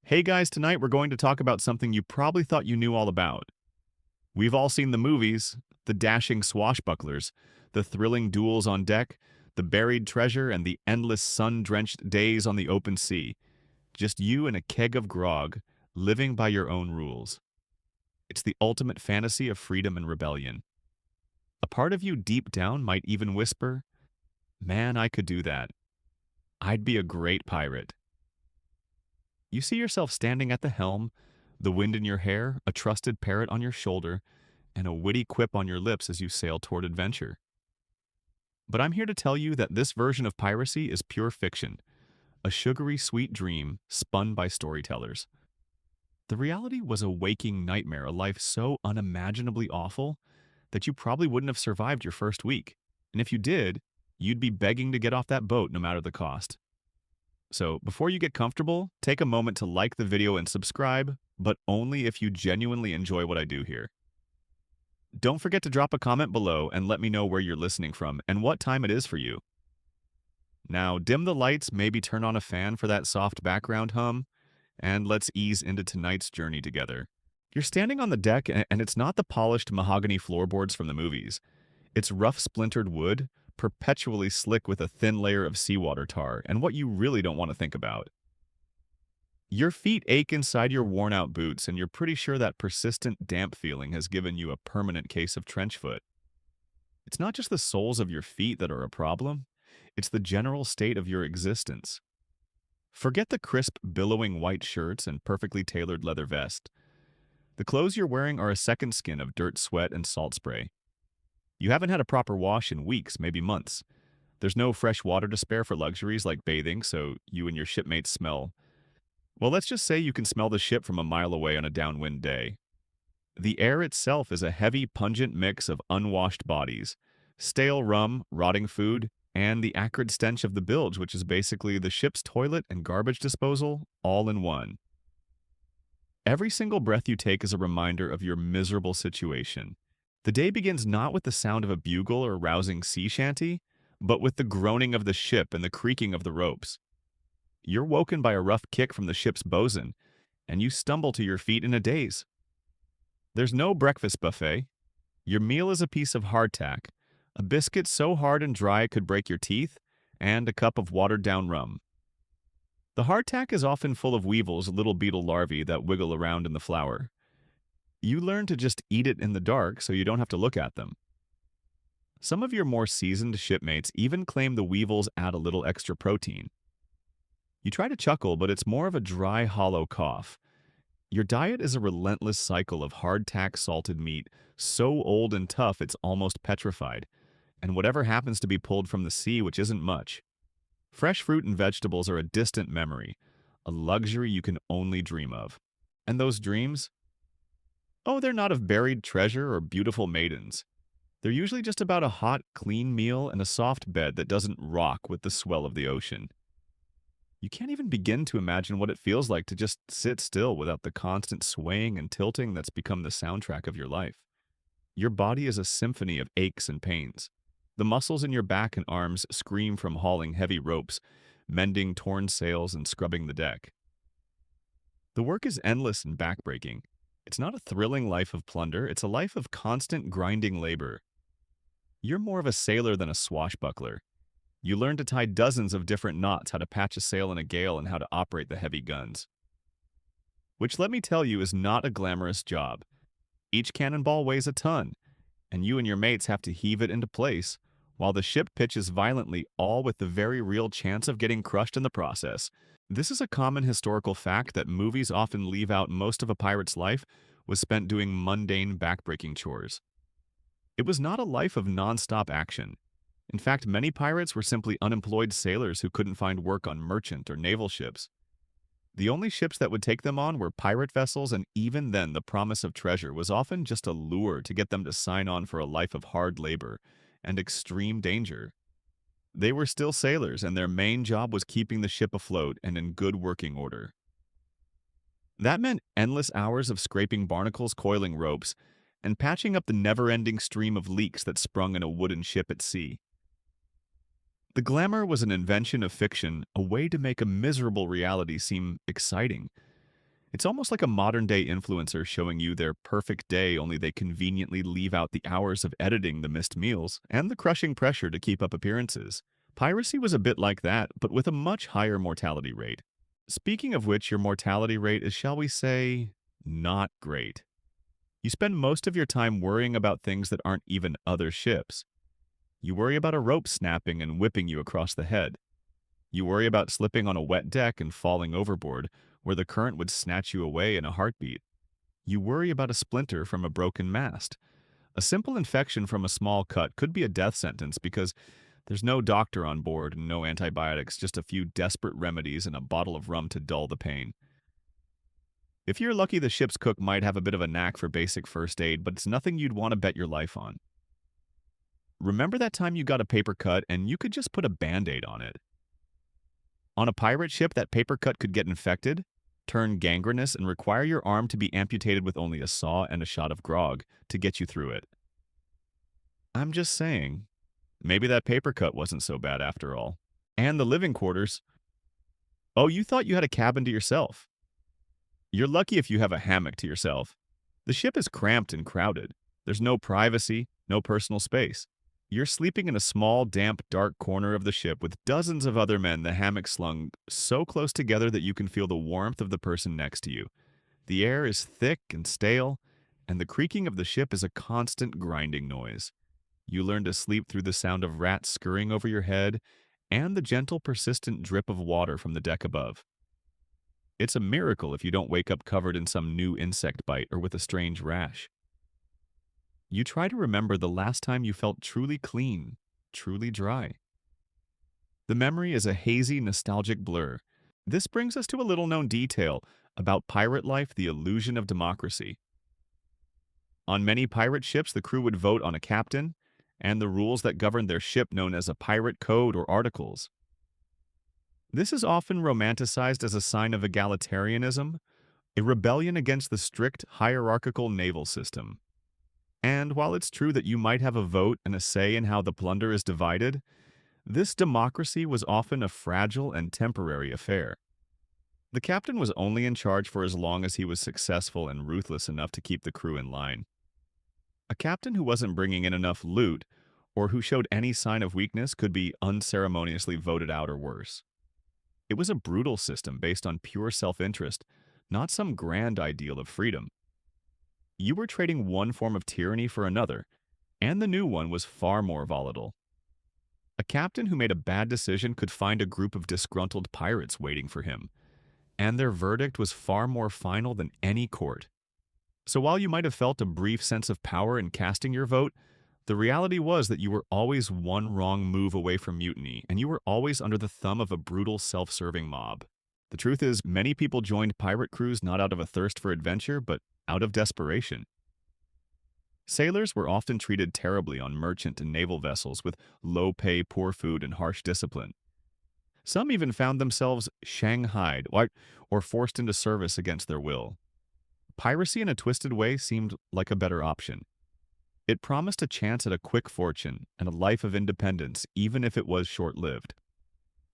Hey guys, tonight we're going to talk about something you probably thought you knew all about. We've all seen the movies, the dashing swashbucklers, the thrilling duels on deck, the buried treasure, and the endless sun-drenched days on the open sea. Just you and a keg of grog, living by your own rules. It's the ultimate fantasy of freedom and rebellion. A part of you deep down might even whisper, "Man, I could do that. I'd be a great pirate." You see yourself standing at the helm, the wind in your hair, a trusted parrot on your shoulder, and a witty quip on your lips as you sail toward adventure. But I'm here to tell you that this version of piracy is pure fiction, a sugary sweet dream spun by storytellers. The reality was a waking nightmare, a life so unimaginably awful that you probably wouldn't have survived your first week. And if you did, you'd be begging to get off that boat no matter the cost. So, before you get comfortable, take a moment to like the video and subscribe, but only if you genuinely enjoy what I do here. Don't forget to drop a comment below and let me know where you're listening from and what time it is for you. Now, dim the lights, maybe turn on a fan for that soft background hum, and let's ease into tonight's journey together. You're standing on the deck, and it's not the polished mahogany floorboards from the movies. It's rough splintered wood, perpetually slick with a thin layer of seawater tar, and what you really don't want to think about. Your feet ache inside your worn-out boots, and you're pretty sure that persistent damp feeling has given you a permanent case of trench foot. It's not just the soles of your feet that are a problem, it's the general state of your existence. Forget the crisp, billowing white shirts and perfectly tailored leather vest. The clothes you're wearing are a second skin of dirt, sweat, and salt spray. You haven't had a proper wash in weeks, maybe months. There's no fresh water to spare for luxuries like bathing, so you and your shipmates smell. Well, let's just say you can smell the ship from a mile away on a downwind day. The air itself is a heavy, pungent mix of unwashed bodies, stale rum, rotting food, and the acrid stench of the bilge, which is basically the ship's toilet and garbage disposal, all in one. Every single breath you take is a reminder of your miserable situation. The day begins not with the sound of a bugle or rousing sea shanty, but with the groaning of the ship and the creaking of the ropes. You're woken by a rough kick from the ship's bosun, and you stumble to your feet in a daze. There's no breakfast buffet. Your meal is a piece of hardtack, a biscuit so hard and dry it could break your teeth, and a cup of watered-down rum. The hardtack is often full of weevils, little beetle larvae that wiggle around in the flour. You learn to just eat it in the dark so you don't have to look at them. Some of your more seasoned shipmates even claim the weevils add a little extra protein. You try to chuckle, but it's more of a dry, hollow cough. Your diet is a relentless cycle of hardtack salted meat, so old and tough it's almost petrified, and whatever happens to be pulled from the sea, which isn't much. Fresh fruit and vegetables are a distant memory, a luxury you can only dream of. And those dreams? Oh, they're not of buried treasure or beautiful maidens. They're usually just about a hot, clean meal and a soft bed that doesn't rock with the swell of the ocean. You can't even begin to imagine what it feels like to just sit still without the constant swaying and tilting that's become the soundtrack of your life. Your body is a symphony of aches and pains. The muscles in your back and arms scream from hauling heavy ropes, mending torn sails, and scrubbing the deck. The work is endless and backbreaking. It's not a thrilling life of plunder, it's a life of constant grinding labor. You're more of a sailor than a swashbuckler. You learn to tie dozens of different knots, how to patch a sail in a gale, and how to operate the heavy guns. Which, let me tell you, is not a glamorous job. Each cannonball weighs a ton, and you and your mates have to heave it into place, while the ship pitches violently, all with the very real chance of getting crushed in the process. This is a common historical fact that movies often leave out. Most of a pirate's life was spent doing mundane, backbreaking chores. It was not a life of non-stop action. In fact, many pirates were simply unemployed sailors who couldn't find work on merchant or naval ships. The only ships that would take them on were pirate vessels, and even then the promise of treasure was often just a lure to get them to sign on for a life of hard labor and extreme danger. They were still sailors, and their main job was keeping the ship afloat and in good working order. That meant endless hours of scraping barnacles, coiling ropes, and patching up the never-ending stream of leaks that sprung in a wooden ship at sea. The glamour was an invention of fiction, a way to make a miserable reality seem exciting. It's almost like a modern-day influencer showing you their perfect day, only they conveniently leave out the hours of editing the missed meals and the crushing pressure to keep up appearances. Piracy was a bit like that, but with a much higher mortality rate. Speaking of which, your mortality rate is, shall we say, not great. You spend most of your time worrying about things that aren't even other ships. You worry about a rope snapping and whipping you across the head. You worry about slipping on a wet deck and falling overboard, where the current would snatch you away in a heartbeat. You worry about a splinter from a broken mast. A simple infection from a small cut could be a death sentence because there's no doctor on board and no antibiotics, just a few desperate remedies and a bottle of rum to dull the pain. If you're lucky, the ship's cook might have a bit of a knack for basic first aid, but it's nothing you'd want to bet your life on. Remember that time you got a paper cut and you could just put a band-aid on it? On a pirate ship, that paper cut could get infected, turn gangrenous, and require your arm to be amputated with only a saw and a shot of grog to get you through it. I'm just saying, maybe that paper cut wasn't so bad after all. And the living quarters. Oh, you thought you had a cabin to yourself. You're lucky if you have a hammock to yourself. The ship is cramped and crowded. There's no privacy, no personal space. You're sleeping in a small, damp, dark corner of the ship with dozens of other men, the hammock slung so close together that you can feel the warmth of the person next to you. The air is thick and stale, and the creaking of the ship is a constant grinding noise. You learn to sleep through the sound of rats scurrying over your head and the gentle, persistent drip of water from the deck above. It's a miracle if you don't wake up covered in some new insect bite or with a strange rash. You try to remember the last time you felt truly clean, truly dry. The memory is a hazy, nostalgic blur. This brings us to a little-known detail about pirate life, the illusion of democracy. On many pirate ships, the crew would vote on a captain and the rules that govern their ship, known as a pirate code or articles. This is often romanticized as a sign of egalitarianism, a rebellion against the strict hierarchical naval system. And while it's true that you might have a vote and a say in how the plunder is divided, this democracy was often a fragile and temporary affair. The captain was only in charge for as long as he was successful and ruthless enough to keep the crew in line. A captain who wasn't bringing in enough loot, or who showed any sign of weakness, could be unceremoniously voted out or worse. It was a brutal system based on pure self-interest, not some grand ideal of freedom. You were trading one form of tyranny for another, and the new one was far more volatile. A captain who made a bad decision could find a group of disgruntled pirates waiting for him, and their verdict was far more final than any court. So while you might have felt a brief sense of power in casting your vote, the reality was that you were always one wrong move away from mutiny, and you were always under the thumb of a brutal, self-serving mob. The truth is, many people joined pirate crews not out of a thirst for adventure, but out of desperation. Sailors were often treated terribly on merchant and naval vessels with low pay, poor food, and harsh discipline. Some even found themselves shanghaied or forced into service against their will. Piracy in a twisted way seemed like a better option. It promised a chance at a quick fortune and a life of independence, even if it was short-lived.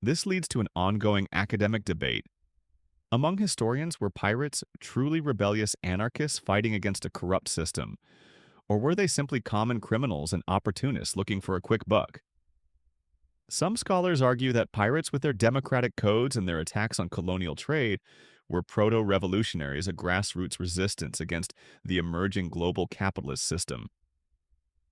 This leads to an ongoing academic debate. Among historians, were pirates truly rebellious anarchists fighting against a corrupt system, or were they simply common criminals and opportunists looking for a quick buck? Some scholars argue that pirates, with their democratic codes and their attacks on colonial trade, were proto-revolutionaries, a grassroots resistance against the emerging global capitalist system.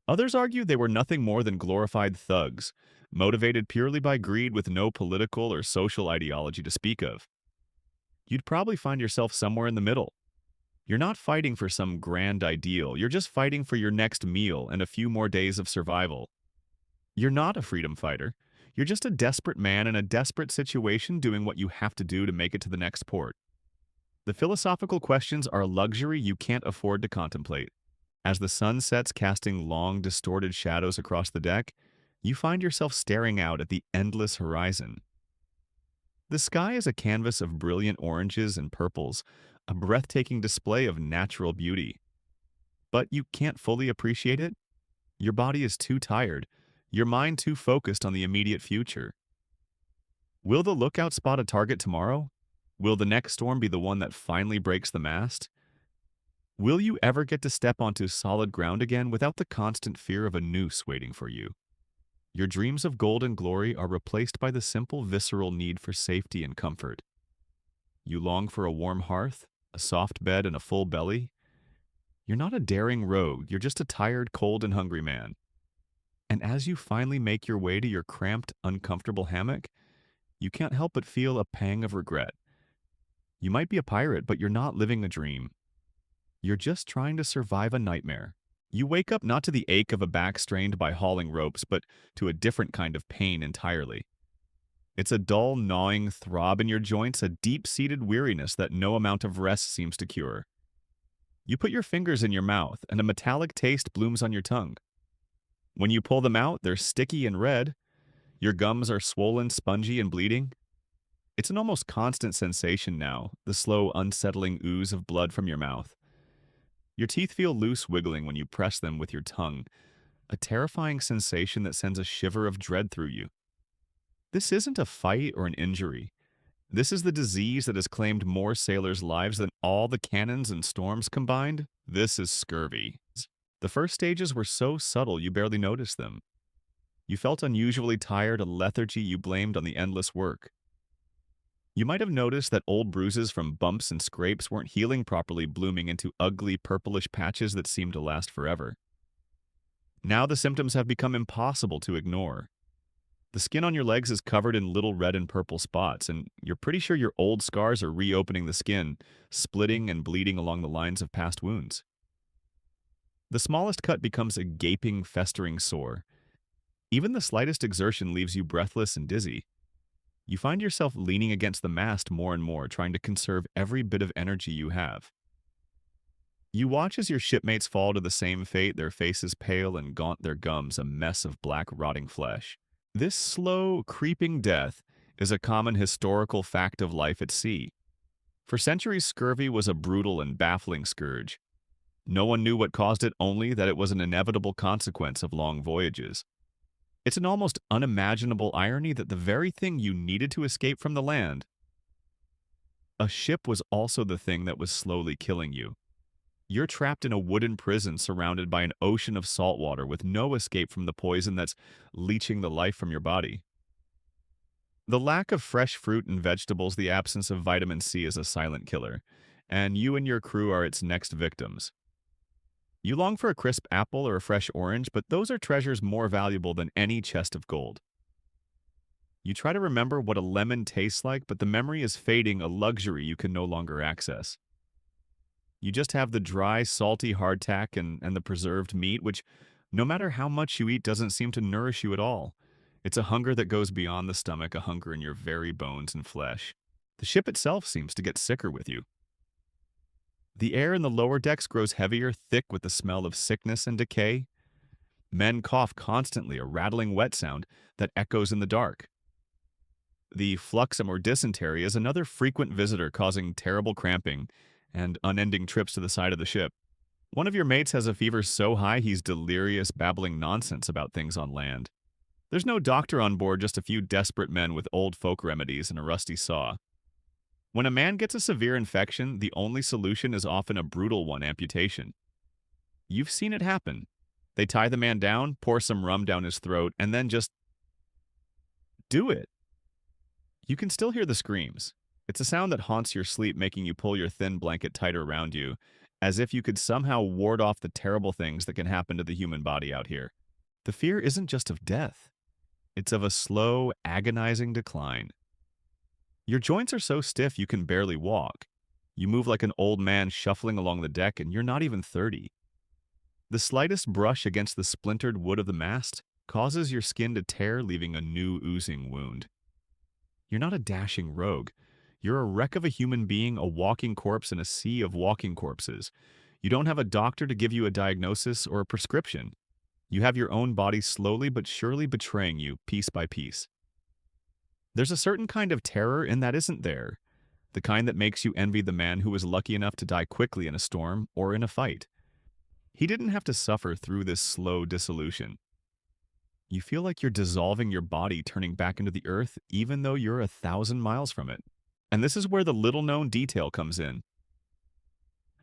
Others argue they were nothing more than glorified thugs, motivated purely by greed with no political or social ideology to speak of. You'd probably find yourself somewhere in the middle. You're not fighting for some grand ideal, you're just fighting for your next meal and a few more days of survival. You're not a freedom fighter. You're just a desperate man in a desperate situation doing what you have to do to make it to the next port. The philosophical questions are a luxury you can't afford to contemplate. As the sun sets, casting long, distorted shadows across the deck, you find yourself staring out at the endless horizon. The sky is a canvas of brilliant oranges and purples, a breathtaking display of natural beauty. But you can't fully appreciate it. Your body is too tired, your mind too focused on the immediate future. Will the lookout spot a target tomorrow? Will the next storm be the one that finally breaks the mast? Will you ever get to step onto solid ground again without the constant fear of a noose waiting for you? Your dreams of gold and glory are replaced by the simple visceral need for safety and comfort. You long for a warm hearth, a soft bed, and a full belly? You're not a daring rogue, you're just a tired, cold, and hungry man. And as you finally make your way to your cramped, uncomfortable hammock, you can't help but feel a pang of regret. You might be a pirate, but you're not living a dream. You're just trying to survive a nightmare. You wake up not to the ache of a back strained by hauling ropes, but to a different kind of pain entirely. It's a dull, gnawing throb in your joints, a deep-seated weariness that no amount of rest seems to cure. You put your fingers in your mouth, and a metallic taste blooms on your tongue. When you pull them out, they're sticky and red. Your gums are swollen, spongy, and bleeding. It's an almost constant sensation now, the slow, unsettling ooze of blood from your mouth. Your teeth feel loose wiggling when you press them with your tongue, a terrifying sensation that sends a shiver of dread through you. This isn't a fight or an injury. This is the disease that has claimed more sailors' lives than all the cannons and storms combined. This is scurvy. The first stages were so subtle you barely noticed them. You felt unusually tired, a lethargy you blamed on the endless work. You might have noticed that old bruises from bumps and scrapes weren't healing properly, blooming into ugly purplish patches that seemed to last forever. Now the symptoms have become impossible to ignore. The skin on your legs is covered in little red and purple spots, and you're pretty sure your old scars are reopening the skin, splitting and bleeding along the lines of past wounds. The smallest cut becomes a gaping, festering sore. Even the slightest exertion leaves you breathless and dizzy. You find yourself leaning against the mast more and more, trying to conserve every bit of energy you have. You watch as your shipmates fall to the same fate, their faces pale and gaunt, their gums a mess of black, rotting flesh. This slow, creeping death is a common historical fact of life at sea. For centuries, scurvy was a brutal and baffling scourge. No one knew what caused it, only that it was an inevitable consequence of long voyages. It's an almost unimaginable irony that the very thing you needed to escape from the land, a ship, was also the thing that was slowly killing you. You're trapped in a wooden prison surrounded by an ocean of salt water with no escape from the poison that's leaching the life from your body. The lack of fresh fruit and vegetables, the absence of vitamin C is a silent killer, and you and your crew are its next victims. You long for a crisp apple or a fresh orange, but those are treasures more valuable than any chest of gold. You try to remember what a lemon tastes like, but the memory is fading, a luxury you can no longer access. You just have the dry, salty hardtack and the preserved meat, which, no matter how much you eat, doesn't seem to nourish you at all. It's a hunger that goes beyond the stomach, a hunger in your very bones and flesh. The ship itself seems to get sicker with you. The air in the lower decks grows heavier, thick with the smell of sickness and decay. Men cough constantly, a rattling wet sound that echoes in the dark. The fluxum or dysentery is another frequent visitor, causing terrible cramping and unending trips to the side of the ship. One of your mates has a fever so high he's delirious, babbling nonsense about things on land. There's no doctor on board, just a few desperate men with old folk remedies and a rusty saw. When a man gets a severe infection, the only solution is often a brutal one: amputation. You've seen it happen. They tie the man down, pour some rum down his throat, and then just do it. You can still hear the screams. It's a sound that haunts your sleep, making you pull your thin blanket tighter around you, as if you could somehow ward off the terrible things that can happen to the human body out here. The fear isn't just of death. It's of a slow, agonizing decline. Your joints are so stiff you can barely walk. You move like an old man shuffling along the deck, and you're not even 30. The slightest brush against the splintered wood of the mast causes your skin to tear, leaving a new oozing wound. You're not a dashing rogue. You're a wreck of a human being, a walking corpse in a sea of walking corpses. You don't have a doctor to give you a diagnosis or a prescription. You have your own body slowly but surely betraying you, piece by piece. There's a certain kind of terror in that isn't there, the kind that makes you envy the man who was lucky enough to die quickly in a storm or in a fight. He didn't have to suffer through this slow dissolution. You feel like you're dissolving your body, turning back into the earth, even though you're 1,000 miles from it. And this is where the little-known detail comes in.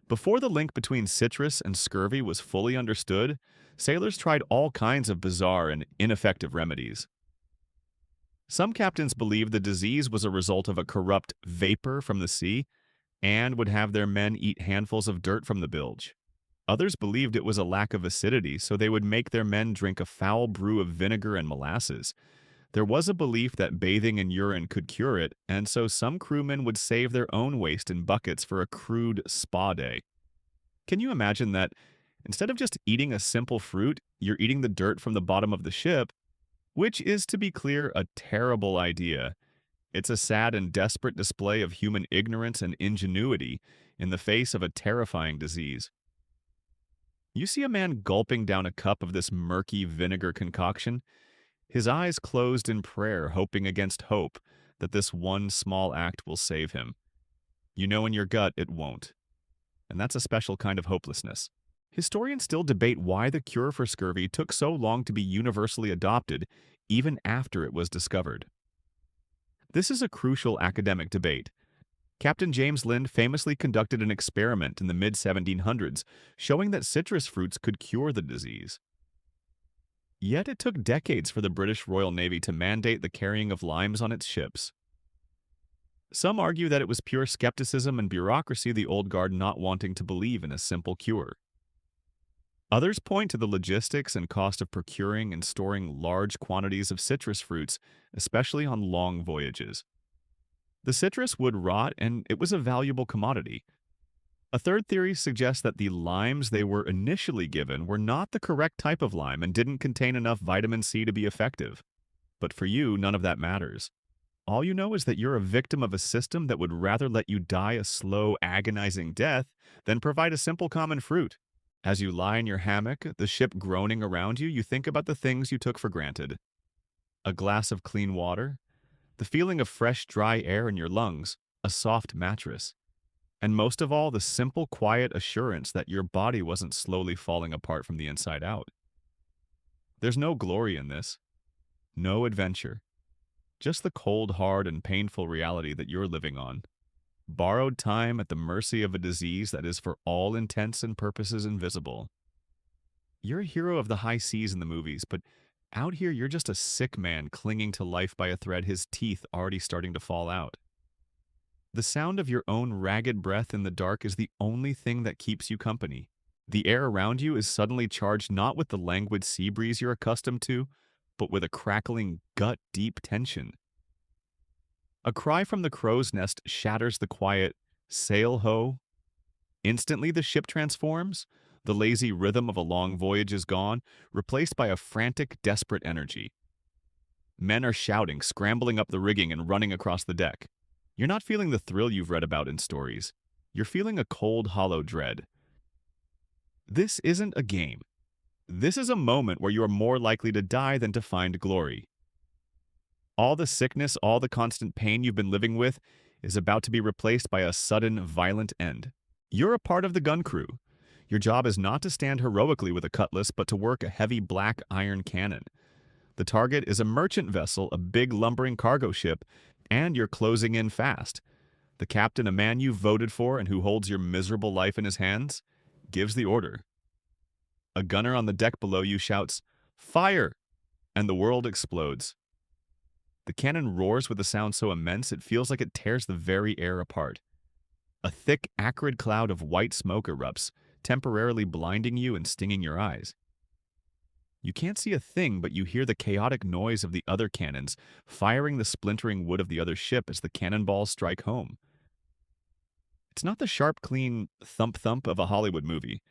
Before the link between citrus and scurvy was fully understood, sailors tried all kinds of bizarre and ineffective remedies. Some captains believed the disease was a result of a corrupt vapor from the sea and would have their men eat handfuls of dirt from the bilge. Others believed it was a lack of acidity, so they would make their men drink a foul brew of vinegar and molasses. There was a belief that bathing in urine could cure it, and so some crewmen would save their own waste in buckets for a crude spa day. Can you imagine that instead of just eating a simple fruit, you're eating the dirt from the bottom of the ship, which is, to be clear, a terrible idea. It's a sad and desperate display of human ignorance and ingenuity in the face of a terrifying disease. You see a man gulping down a cup of this murky vinegar concoction, his eyes closed in prayer, hoping against hope that this one small act will save him. You know in your gut it won't. And that's a special kind of hopelessness. Historians still debate why the cure for scurvy took so long to be universally adopted, even after it was discovered. This is a crucial academic debate. Captain James Lind famously conducted an experiment in the mid-1700s showing that citrus fruits could cure the disease. Yet it took decades for the British Royal Navy to mandate the carrying of limes on its ships. Some argue that it was pure skepticism and bureaucracy, the old guard not wanting to believe in a simple cure. Others point to the logistics and cost of procuring and storing large quantities of citrus fruits, especially on long voyages. The citrus would rot, and it was a valuable commodity. A third theory suggests that the limes they were initially given were not the correct type of lime and didn't contain enough vitamin C to be effective. But for you, none of that matters. All you know is that you're a victim of a system that would rather let you die a slow, agonizing death than provide a simple common fruit. As you lie in your hammock, the ship groaning around you, you think about the things you took for granted. A glass of clean water, the feeling of fresh, dry air in your lungs, a soft mattress, and most of all, the simple, quiet assurance that your body wasn't slowly falling apart from the inside out. There's no glory in this, no adventure, just the cold, hard, and painful reality that you're living on. Borrowed time at the mercy of a disease that is for all intents and purposes invisible. You're a hero of the high seas in the movies, but out here you're just a sick man clinging to life by a thread, his teeth already starting to fall out. The sound of your own ragged breath in the dark is the only thing that keeps you company. The air around you is suddenly charged not with the languid sea breeze you're accustomed to, but with a crackling, gut-deep tension. A cry from the crow's nest shatters the quiet, "Sail ho!" Instantly the ship transforms. The lazy rhythm of a long voyage is gone, replaced by a frantic, desperate energy. Men are shouting, scrambling up the rigging and running across the deck. You're not feeling the thrill you've read about in stories. You're feeling a cold, hollow dread. This isn't a game. This is a moment where you are more likely to die than to find glory. All the sickness, all the constant pain you've been living with is about to be replaced by a sudden, violent end. You're a part of the gun crew. Your job is not to stand heroically with a cutlass, but to work a heavy black iron cannon. The target is a merchant vessel, a big lumbering cargo ship, and you're closing in fast. The captain, a man you voted for and who holds your miserable life in his hands, gives the order. A gunner on the deck below you shouts, "Fire!" and the world explodes. The cannon roars with a sound so immense it feels like it tears the very air apart. A thick, acrid cloud of white smoke erupts, temporarily blinding you and stinging your eyes. You can't see a thing, but you hear the chaotic noise of the other cannons, firing the splintering wood of the other ship as the cannonballs strike home. It's not the sharp, clean thump-thump of a Hollywood movie.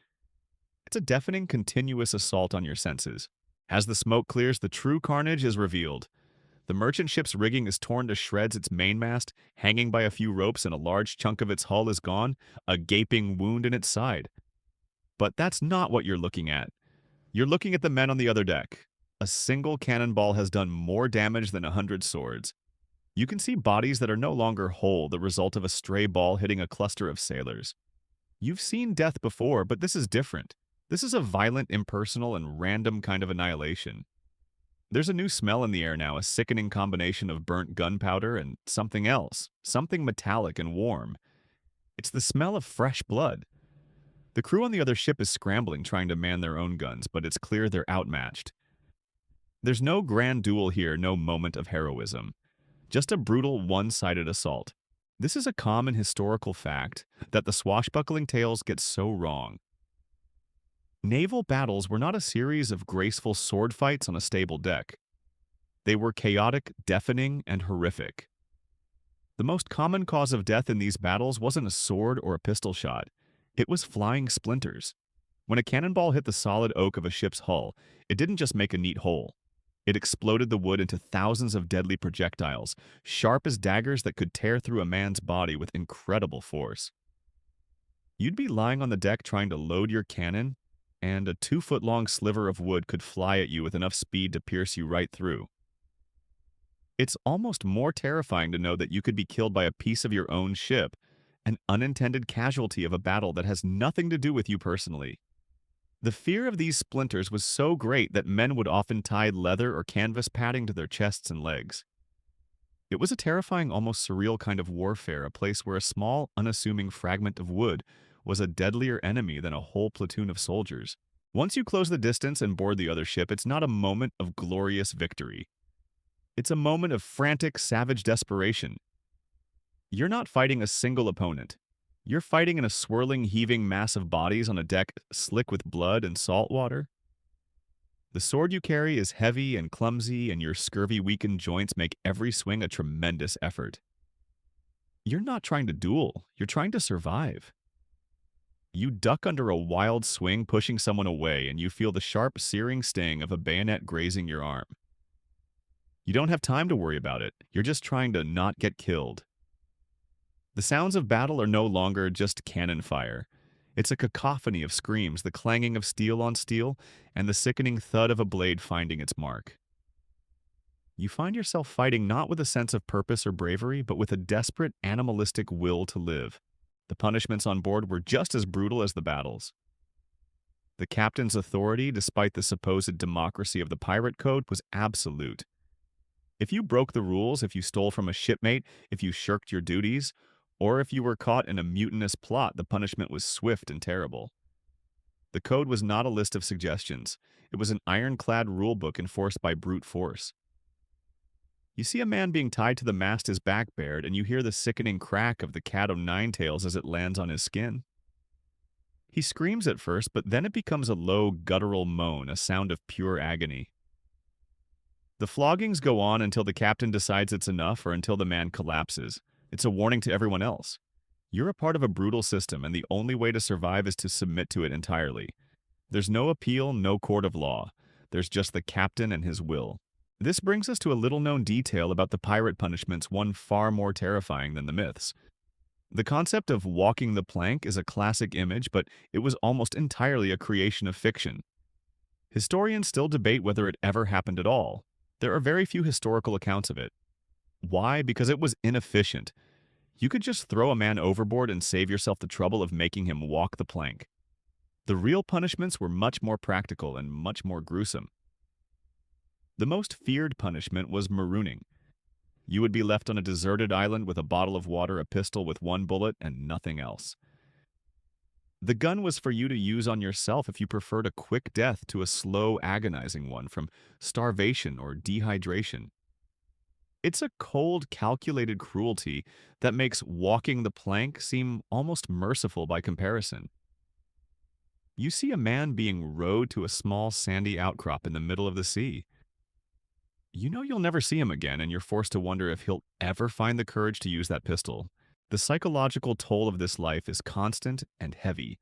It's a deafening, continuous assault on your senses. As the smoke clears, the true carnage is revealed. The merchant ship's rigging is torn to shreds, its mainmast hanging by a few ropes, and a large chunk of its hull is gone, a gaping wound in its side. But that's not what you're looking at. You're looking at the men on the other deck. A single cannonball has done more damage than 100 swords. You can see bodies that are no longer whole, the result of a stray ball hitting a cluster of sailors. You've seen death before, but this is different. This is a violent, impersonal, and random kind of annihilation. There's a new smell in the air now, a sickening combination of burnt gunpowder and something else, something metallic and warm. It's the smell of fresh blood. The crew on the other ship is scrambling, trying to man their own guns, but it's clear they're outmatched. There's no grand duel here, no moment of heroism. Just a brutal, one-sided assault. This is a common historical fact that the swashbuckling tales get so wrong. Naval battles were not a series of graceful sword fights on a stable deck. They were chaotic, deafening, and horrific. The most common cause of death in these battles wasn't a sword or a pistol shot. It was flying splinters. When a cannonball hit the solid oak of a ship's hull, it didn't just make a neat hole. It exploded the wood into thousands of deadly projectiles, sharp as daggers that could tear through a man's body with incredible force. You'd be lying on the deck trying to load your cannon, and a 2-foot-long sliver of wood could fly at you with enough speed to pierce you right through. It's almost more terrifying to know that you could be killed by a piece of your own ship, an unintended casualty of a battle that has nothing to do with you personally. The fear of these splinters was so great that men would often tie leather or canvas padding to their chests and legs. It was a terrifying, almost surreal kind of warfare, a place where a small, unassuming fragment of wood was a deadlier enemy than a whole platoon of soldiers. Once you close the distance and board the other ship, it's not a moment of glorious victory. It's a moment of frantic, savage desperation. You're not fighting a single opponent. You're fighting in a swirling, heaving mass of bodies on a deck slick with blood and salt water. The sword you carry is heavy and clumsy, and your scurvy-weakened joints make every swing a tremendous effort. You're not trying to duel, you're trying to survive. You duck under a wild swing, pushing someone away, and you feel the sharp, searing sting of a bayonet grazing your arm. You don't have time to worry about it, you're just trying to not get killed. The sounds of battle are no longer just cannon fire. It's a cacophony of screams, the clanging of steel on steel, and the sickening thud of a blade finding its mark. You find yourself fighting not with a sense of purpose or bravery, but with a desperate, animalistic will to live. The punishments on board were just as brutal as the battles. The captain's authority, despite the supposed democracy of the pirate code, was absolute. If you broke the rules, if you stole from a shipmate, if you shirked your duties, or if you were caught in a mutinous plot, the punishment was swift and terrible. The code was not a list of suggestions. It was an ironclad rulebook enforced by brute force. You see a man being tied to the mast, his back bared, and you hear the sickening crack of the cat o' nine tails as it lands on his skin. He screams at first, but then it becomes a low, guttural moan, a sound of pure agony. The floggings go on until the captain decides it's enough or until the man collapses. It's a warning to everyone else. You're a part of a brutal system, and the only way to survive is to submit to it entirely. There's no appeal, no court of law. There's just the captain and his will. This brings us to a little-known detail about the pirate punishments, one far more terrifying than the myths. The concept of walking the plank is a classic image, but it was almost entirely a creation of fiction. Historians still debate whether it ever happened at all. There are very few historical accounts of it. Why? Because it was inefficient. You could just throw a man overboard and save yourself the trouble of making him walk the plank. The real punishments were much more practical and much more gruesome. The most feared punishment was marooning. You would be left on a deserted island with a bottle of water, a pistol with one bullet, and nothing else. The gun was for you to use on yourself if you preferred a quick death to a slow, agonizing one from starvation or dehydration. It's a cold, calculated cruelty that makes walking the plank seem almost merciful by comparison. You see a man being rowed to a small sandy outcrop in the middle of the sea. You know you'll never see him again, and you're forced to wonder if he'll ever find the courage to use that pistol. The psychological toll of this life is constant and heavy.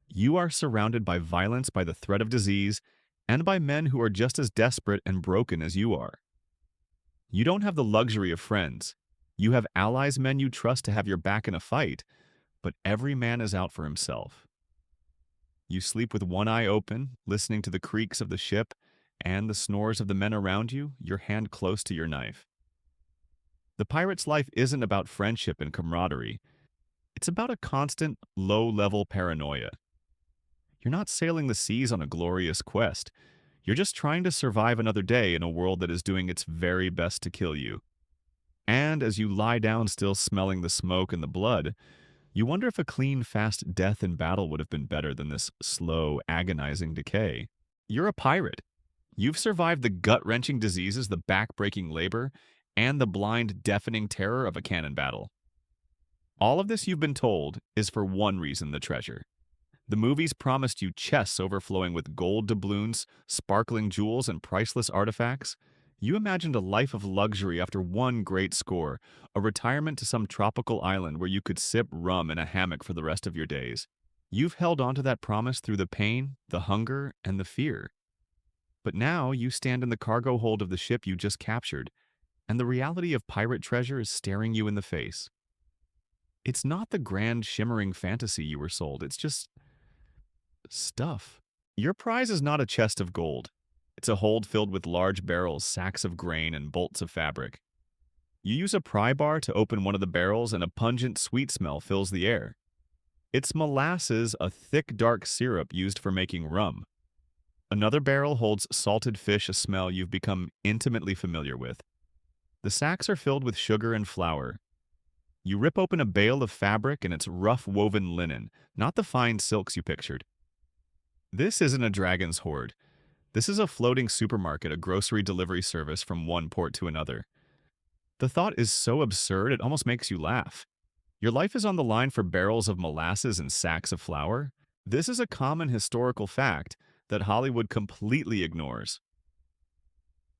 You are surrounded by violence, by the threat of disease, and by men who are just as desperate and broken as you are. You don't have the luxury of friends. You have allies, men you trust to have your back in a fight, but every man is out for himself. You sleep with one eye open, listening to the creaks of the ship and the snores of the men around you, your hand close to your knife. The pirate's life isn't about friendship and camaraderie. It's about a constant, low-level paranoia. You're not sailing the seas on a glorious quest. You're just trying to survive another day in a world that is doing its very best to kill you. And as you lie down still smelling the smoke and the blood, you wonder if a clean, fast death in battle would have been better than this slow, agonizing decay. You're a pirate. You've survived the gut-wrenching diseases, the back-breaking labor, and the blind, deafening terror of a cannon battle. All of this, you've been told, is for one reason: the treasure. The movies promised you chests overflowing with gold doubloons, sparkling jewels, and priceless artifacts. You imagined a life of luxury after one great score, a retirement to some tropical island where you could sip rum in a hammock for the rest of your days. You've held on to that promise through the pain, the hunger, and the fear. But now you stand in the cargo hold of the ship you just captured, and the reality of pirate treasure is staring you in the face. It's not the grand, shimmering fantasy you were sold, it's just stuff. Your prize is not a chest of gold. It's a hold filled with large barrels, sacks of grain, and bolts of fabric. You use a pry bar to open one of the barrels, and a pungent, sweet smell fills the air. It's molasses, a thick, dark syrup used for making rum. Another barrel holds salted fish, a smell you've become intimately familiar with. The sacks are filled with sugar and flour. You rip open a bale of fabric, and it's rough woven linen, not the fine silks you pictured. This isn't a dragon's hoard. This is a floating supermarket, a grocery delivery service from one port to another. The thought is so absurd it almost makes you laugh. Your life is on the line for barrels of molasses and sacks of flour. This is a common historical fact that Hollywood completely ignores.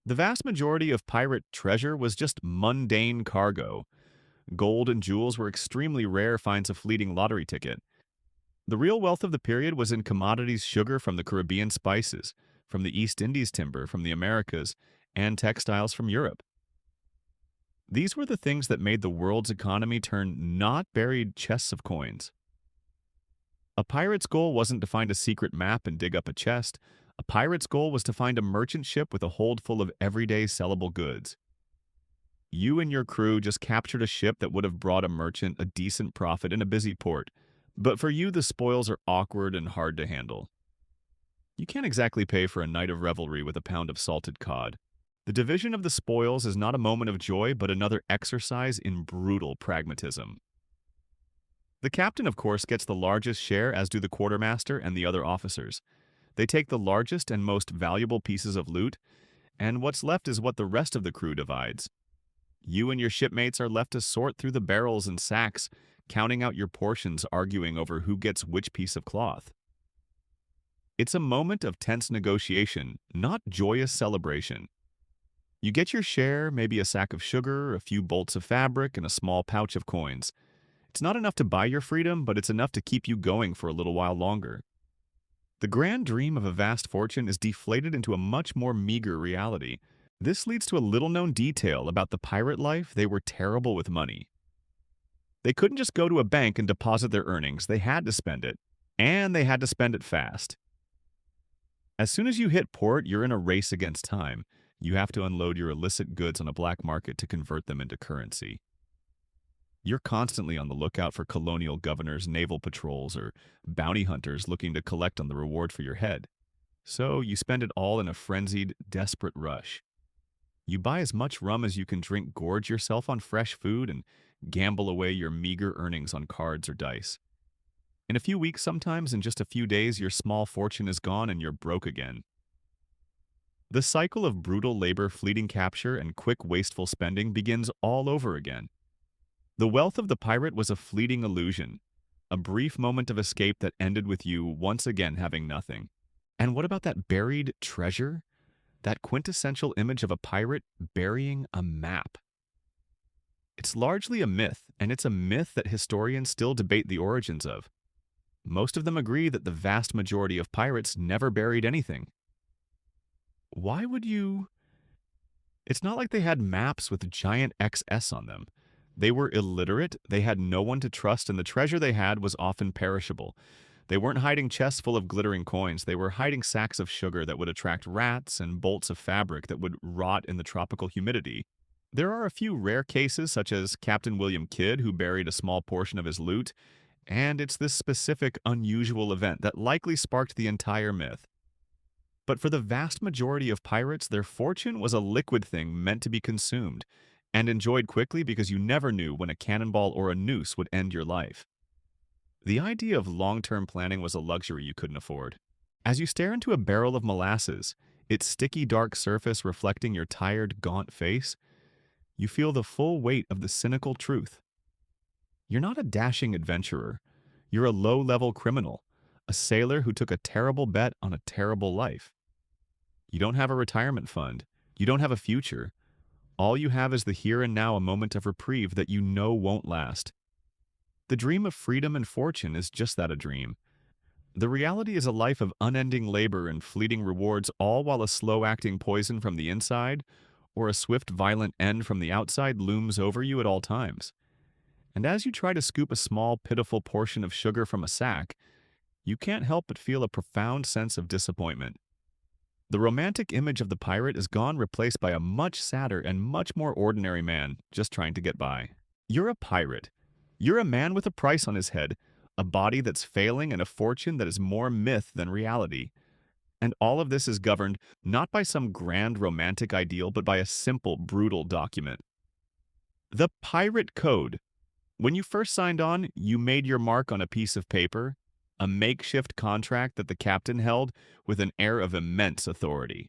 The vast majority of pirate treasure was just mundane cargo. Gold and jewels were extremely rare finds, a fleeting lottery ticket. The real wealth of the period was in commodities: sugar from the Caribbean, spices from the East Indies, timber from the Americas, and textiles from Europe. These were the things that made the world's economy turn, not buried chests of coins. A pirate's goal wasn't to find a secret map and dig up a chest. A pirate's goal was to find a merchant ship with a hold full of everyday sellable goods. You and your crew just captured a ship that would have brought a merchant a decent profit in a busy port. But for you, the spoils are awkward and hard to handle. You can't exactly pay for a night of revelry with a pound of salted cod. The division of the spoils is not a moment of joy, but another exercise in brutal pragmatism. The captain, of course, gets the largest share, as do the quartermaster and the other officers. They take the largest and most valuable pieces of loot, and what's left is what the rest of the crew divides. You and your shipmates are left to sort through the barrels and sacks, counting out your portions, arguing over who gets which piece of cloth. It's a moment of tense negotiation, not joyous celebration. You get your share, maybe a sack of sugar, a few bolts of fabric, and a small pouch of coins. It's not enough to buy your freedom, but it's enough to keep you going for a little while longer. The grand dream of a vast fortune is deflated into a much more meager reality. This leads to a little-known detail about the pirate life: they were terrible with money. They couldn't just go to a bank and deposit their earnings. They had to spend it, and they had to spend it fast. As soon as you hit port, you're in a race against time. You have to unload your illicit goods on a black market to convert them into currency. You're constantly on the lookout for colonial governors, naval patrols, or bounty hunters looking to collect on the reward for your head. So you spend it all in a frenzied, desperate rush. You buy as much rum as you can drink, gorge yourself on fresh food, and gamble away your meager earnings on cards or dice. In a few weeks, sometimes in just a few days, your small fortune is gone and you're broke again. The cycle of brutal labor, fleeting capture, and quick, wasteful spending begins all over again. The wealth of the pirate was a fleeting illusion, a brief moment of escape that ended with you once again having nothing. And what about that buried treasure? That quintessential image of a pirate burying a map. It's largely a myth, and it's a myth that historians still debate the origins of. Most of them agree that the vast majority of pirates never buried anything. Why would you? It's not like they had maps with giant XS on them. They were illiterate, they had no one to trust, and the treasure they had was often perishable. They weren't hiding chests full of glittering coins. They were hiding sacks of sugar that would attract rats and bolts of fabric that would rot in the tropical humidity. There are a few rare cases, such as Captain William Kidd, who buried a small portion of his loot, and it's this specific, unusual event that likely sparked the entire myth. But for the vast majority of pirates, their fortune was a liquid thing meant to be consumed and enjoyed quickly because you never knew when a cannonball or a noose would end your life. The idea of long-term planning was a luxury you couldn't afford. As you stare into a barrel of molasses, its sticky dark surface reflecting your tired, gaunt face, you feel the full weight of the cynical truth. You're not a dashing adventurer. You're a low-level criminal, a sailor who took a terrible bet on a terrible life. You don't have a retirement fund. You don't have a future. All you have is the here and now, a moment of reprieve that you know won't last. The dream of freedom and fortune is just that, a dream. The reality is a life of unending labor and fleeting rewards, all while a slow-acting poison from the inside or a swift, violent end from the outside looms over you at all times. And as you try to scoop a small, pitiful portion of sugar from a sack, you can't help but feel a profound sense of disappointment. The romantic image of the pirate is gone, replaced by a much sadder and much more ordinary man just trying to get by. You're a pirate. You're a man with a price on his head, a body that's failing, and a fortune that is more myth than reality. And all of this is governed not by some grand romantic ideal, but by a simple, brutal document. The Pirate Code. When you first signed on, you made your mark on a piece of paper, a makeshift contract that the captain held with an air of immense authority.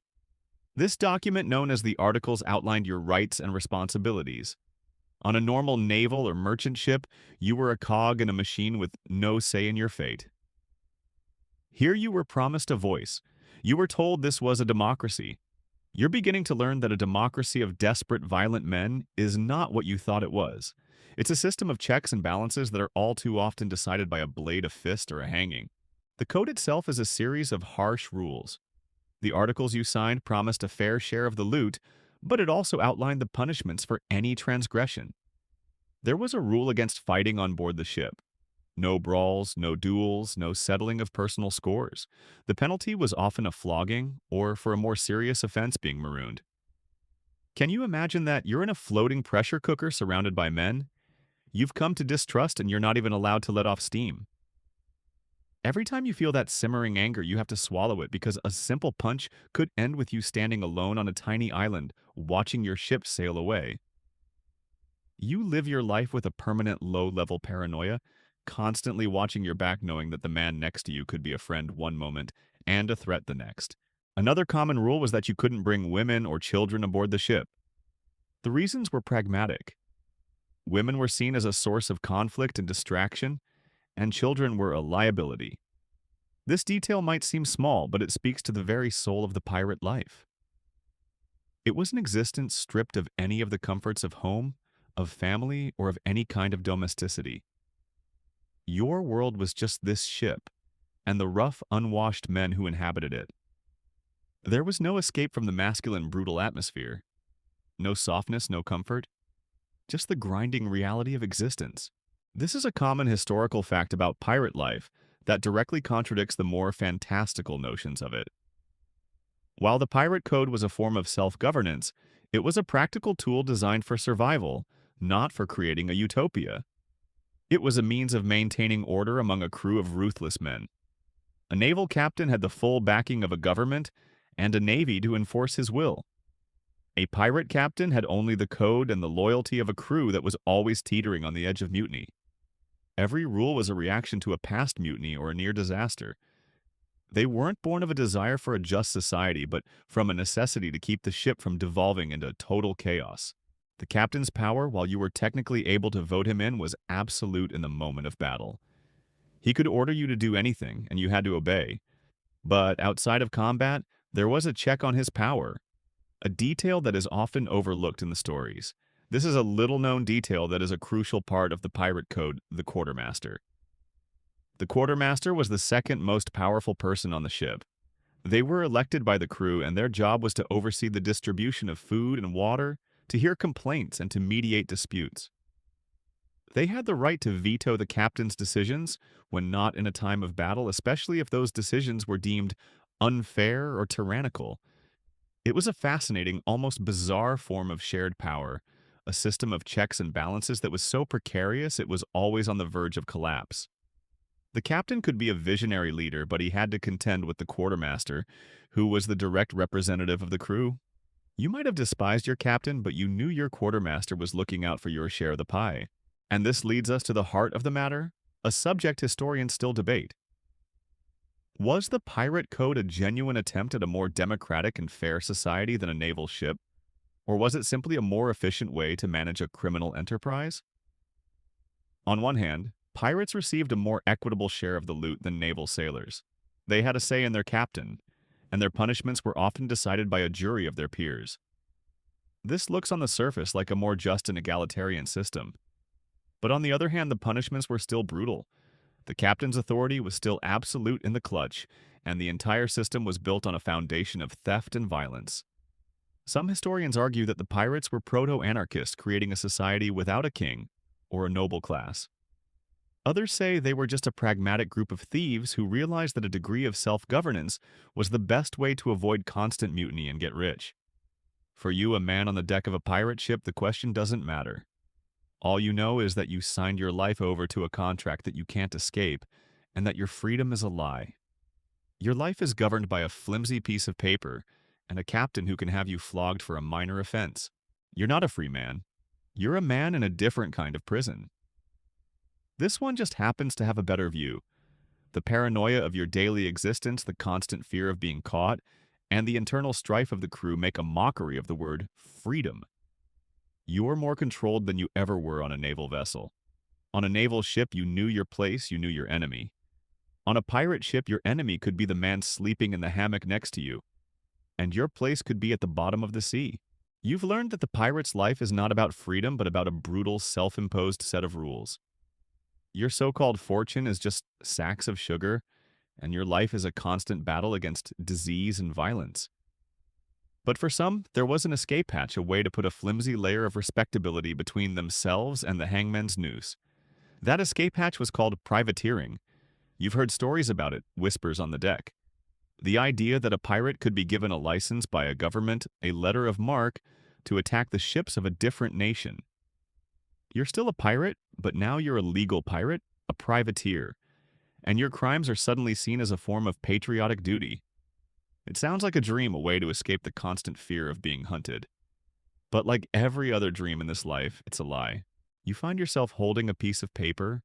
This document, known as the Articles, outlined your rights and responsibilities. On a normal naval or merchant ship, you were a cog in a machine with no say in your fate. Here you were promised a voice. You were told this was a democracy. You're beginning to learn that a democracy of desperate, violent men is not what you thought it was. It's a system of checks and balances that are all too often decided by a blade, a fist, or a hanging. The code itself is a series of harsh rules. The articles you signed promised a fair share of the loot, but it also outlined the punishments for any transgression. There was a rule against fighting on board the ship. No brawls, no duels, no settling of personal scores. The penalty was often a flogging, or for a more serious offense, being marooned. Can you imagine that? You're in a floating pressure cooker surrounded by men? You've come to distrust and you're not even allowed to let off steam. Every time you feel that simmering anger, you have to swallow it because a simple punch could end with you standing alone on a tiny island, watching your ship sail away. You live your life with a permanent low-level paranoia, constantly watching your back, knowing that the man next to you could be a friend one moment and a threat the next. Another common rule was that you couldn't bring women or children aboard the ship. The reasons were pragmatic. Women were seen as a source of conflict and distraction, and children were a liability. This detail might seem small, but it speaks to the very soul of the pirate life. It was an existence stripped of any of the comforts of home, of family, or of any kind of domesticity. Your world was just this ship, and the rough, unwashed men who inhabited it. There was no escape from the masculine, brutal atmosphere. No softness, no comfort. Just the grinding reality of existence. This is a common historical fact about pirate life that directly contradicts the more fantastical notions of it. While the pirate code was a form of self-governance, it was a practical tool designed for survival, not for creating a utopia. It was a means of maintaining order among a crew of ruthless men. A naval captain had the full backing of a government and a navy to enforce his will. A pirate captain had only the code and the loyalty of a crew that was always teetering on the edge of mutiny. Every rule was a reaction to a past mutiny or a near disaster. They weren't born of a desire for a just society, but from a necessity to keep the ship from devolving into total chaos. The captain's power, while you were technically able to vote him in, was absolute in the moment of battle. He could order you to do anything, and you had to obey. But outside of combat, there was a check on his power, a detail that is often overlooked in the stories. This is a little-known detail that is a crucial part of the pirate code, the quartermaster. The quartermaster was the second most powerful person on the ship. They were elected by the crew, and their job was to oversee the distribution of food and water, to hear complaints, and to mediate disputes. They had the right to veto the captain's decisions when not in a time of battle, especially if those decisions were deemed unfair or tyrannical. It was a fascinating, almost bizarre form of shared power, a system of checks and balances that was so precarious it was always on the verge of collapse. The captain could be a visionary leader, but he had to contend with the quartermaster, who was the direct representative of the crew. You might have despised your captain, but you knew your quartermaster was looking out for your share of the pie. And this leads us to the heart of the matter, a subject historians still debate. Was the pirate code a genuine attempt at a more democratic and fair society than a naval ship? Or was it simply a more efficient way to manage a criminal enterprise? On one hand, pirates received a more equitable share of the loot than naval sailors. They had a say in their captain, and their punishments were often decided by a jury of their peers. This looks on the surface like a more just and egalitarian system. But on the other hand, the punishments were still brutal. The captain's authority was still absolute in the clutch, and the entire system was built on a foundation of theft and violence. Some historians argue that the pirates were proto-anarchists, creating a society without a king or a noble class. Others say they were just a pragmatic group of thieves who realized that a degree of self-governance was the best way to avoid constant mutiny and get rich. For you, a man on the deck of a pirate ship, the question doesn't matter. All you know is that you signed your life over to a contract that you can't escape, and that your freedom is a lie. Your life is governed by a flimsy piece of paper and a captain who can have you flogged for a minor offense. You're not a free man. You're a man in a different kind of prison. This one just happens to have a better view. The paranoia of your daily existence, the constant fear of being caught, and the internal strife of the crew make a mockery of the word freedom. You're more controlled than you ever were on a naval vessel. On a naval ship, you knew your place, you knew your enemy. On a pirate ship, your enemy could be the man sleeping in the hammock next to you, and your place could be at the bottom of the sea. You've learned that the pirate's life is not about freedom, but about a brutal, self-imposed set of rules. Your so-called fortune is just sacks of sugar, and your life is a constant battle against disease and violence. But for some, there was an escape hatch, a way to put a flimsy layer of respectability between themselves and the hangman's noose. That escape hatch was called privateering. You've heard stories about it, whispers on the deck. The idea that a pirate could be given a license by a government, a letter of marque, to attack the ships of a different nation. You're still a pirate, but now you're a legal pirate, a privateer, and your crimes are suddenly seen as a form of patriotic duty. It sounds like a dream, a way to escape the constant fear of being hunted. But like every other dream in this life, it's a lie. You find yourself holding a piece of paper,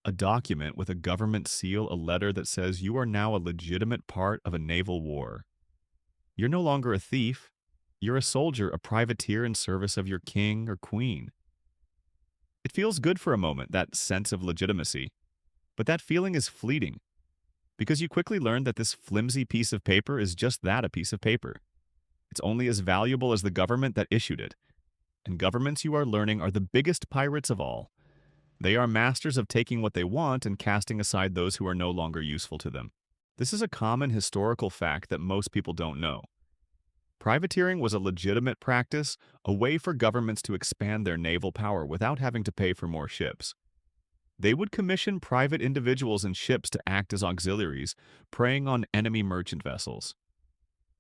a document with a government seal, a letter that says you are now a legitimate part of a naval war. You're no longer a thief. You're a soldier, a privateer in service of your king or queen. It feels good for a moment, that sense of legitimacy. But that feeling is fleeting, because you quickly learn that this flimsy piece of paper is just that, a piece of paper. It's only as valuable as the government that issued it. And governments, you are learning, are the biggest pirates of all. They are masters of taking what they want and casting aside those who are no longer useful to them. This is a common historical fact that most people don't know. Privateering was a legitimate practice, a way for governments to expand their naval power without having to pay for more ships. They would commission private individuals and ships to act as auxiliaries, preying on enemy merchant vessels.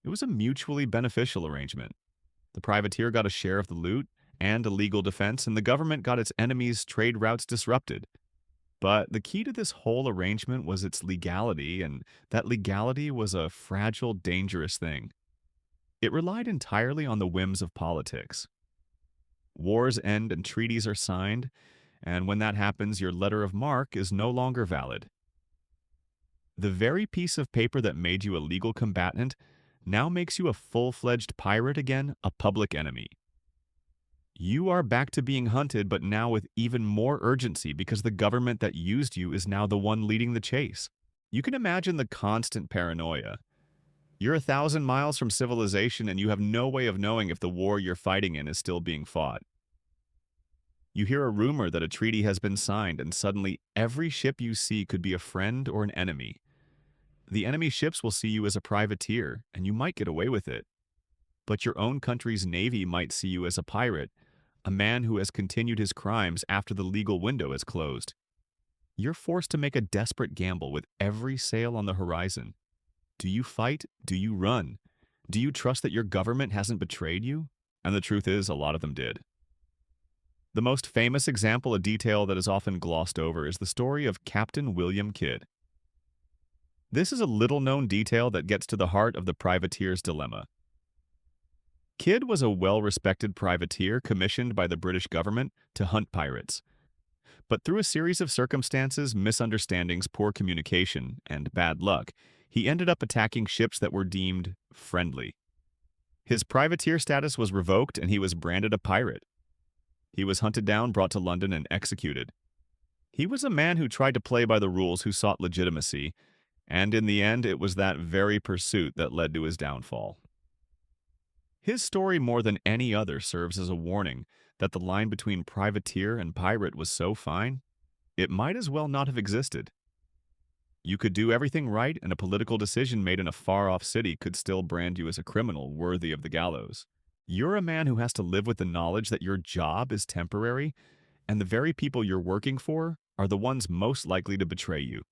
It was a mutually beneficial arrangement. The privateer got a share of the loot and a legal defense, and the government got its enemies' trade routes disrupted. But the key to this whole arrangement was its legality, and that legality was a fragile, dangerous thing. It relied entirely on the whims of politics. Wars end and treaties are signed, and when that happens, your letter of marque is no longer valid. The very piece of paper that made you a legal combatant now makes you a full-fledged pirate again, a public enemy. You are back to being hunted, but now with even more urgency because the government that used you is now the one leading the chase. You can imagine the constant paranoia. You're 1,000 miles from civilization and you have no way of knowing if the war you're fighting in is still being fought. You hear a rumor that a treaty has been signed, and suddenly every ship you see could be a friend or an enemy. The enemy ships will see you as a privateer, and you might get away with it. But your own country's navy might see you as a pirate, a man who has continued his crimes after the legal window is closed. You're forced to make a desperate gamble with every sail on the horizon. Do you fight? Do you run? Do you trust that your government hasn't betrayed you? And the truth is, a lot of them did. The most famous example, a detail that is often glossed over, is the story of Captain William Kidd. This is a little-known detail that gets to the heart of the privateer's dilemma. Kidd was a well-respected privateer commissioned by the British government to hunt pirates. But through a series of circumstances, misunderstandings, poor communication, and bad luck, he ended up attacking ships that were deemed friendly. His privateer status was revoked and he was branded a pirate. He was hunted down, brought to London, and executed. He was a man who tried to play by the rules, who sought legitimacy, and in the end, it was that very pursuit that led to his downfall. His story, more than any other, serves as a warning that the line between privateer and pirate was so fine, it might as well not have existed. You could do everything right, and a political decision made in a far-off city could still brand you as a criminal worthy of the gallows. You're a man who has to live with the knowledge that your job is temporary, and the very people you're working for are the ones most likely to betray you.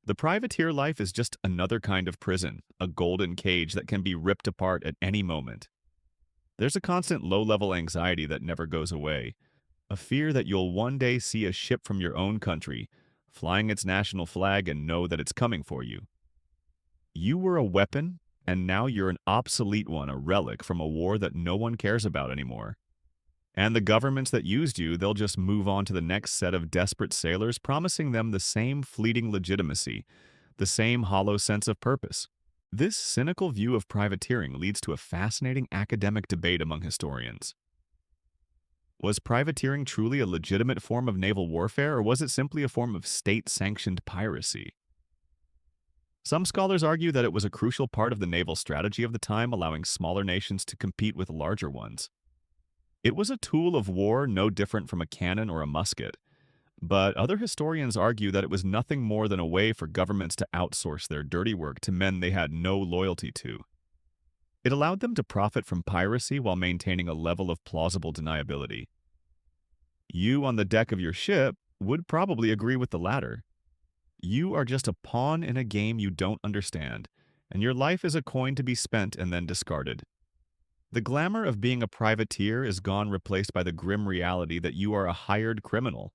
The privateer life is just another kind of prison, a golden cage that can be ripped apart at any moment. There's a constant low-level anxiety that never goes away, a fear that you'll one day see a ship from your own country, flying its national flag, and know that it's coming for you. You were a weapon, and now you're an obsolete one, a relic from a war that no one cares about anymore. And the governments that used you, they'll just move on to the next set of desperate sailors, promising them the same fleeting legitimacy, the same hollow sense of purpose. This cynical view of privateering leads to a fascinating academic debate among historians. Was privateering truly a legitimate form of naval warfare, or was it simply a form of state-sanctioned piracy? Some scholars argue that it was a crucial part of the naval strategy of the time, allowing smaller nations to compete with larger ones. It was a tool of war no different from a cannon or a musket, but other historians argue that it was nothing more than a way for governments to outsource their dirty work to men they had no loyalty to. It allowed them to profit from piracy while maintaining a level of plausible deniability. You on the deck of your ship would probably agree with the latter. You are just a pawn in a game you don't understand, and your life is a coin to be spent and then discarded. The glamour of being a privateer is gone, replaced by the grim reality that you are a hired criminal,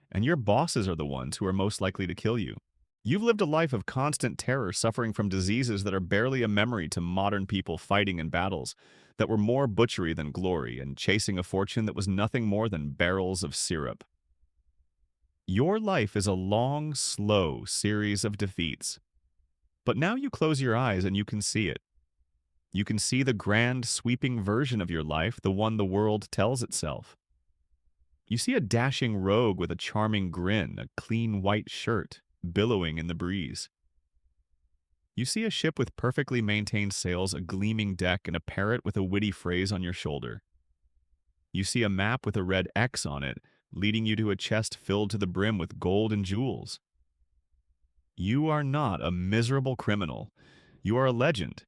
and your bosses are the ones who are most likely to kill you. You've lived a life of constant terror, suffering from diseases that are barely a memory to modern people, fighting in battles that were more butchery than glory, and chasing a fortune that was nothing more than barrels of syrup. Your life is a long, slow series of defeats. But now you close your eyes and you can see it. You can see the grand, sweeping version of your life, the one the world tells itself. You see a dashing rogue with a charming grin, a clean white shirt, billowing in the breeze. You see a ship with perfectly maintained sails, a gleaming deck, and a parrot with a witty phrase on your shoulder. You see a map with a red X on it, leading you to a chest filled to the brim with gold and jewels. You are not a miserable criminal. You are a legend.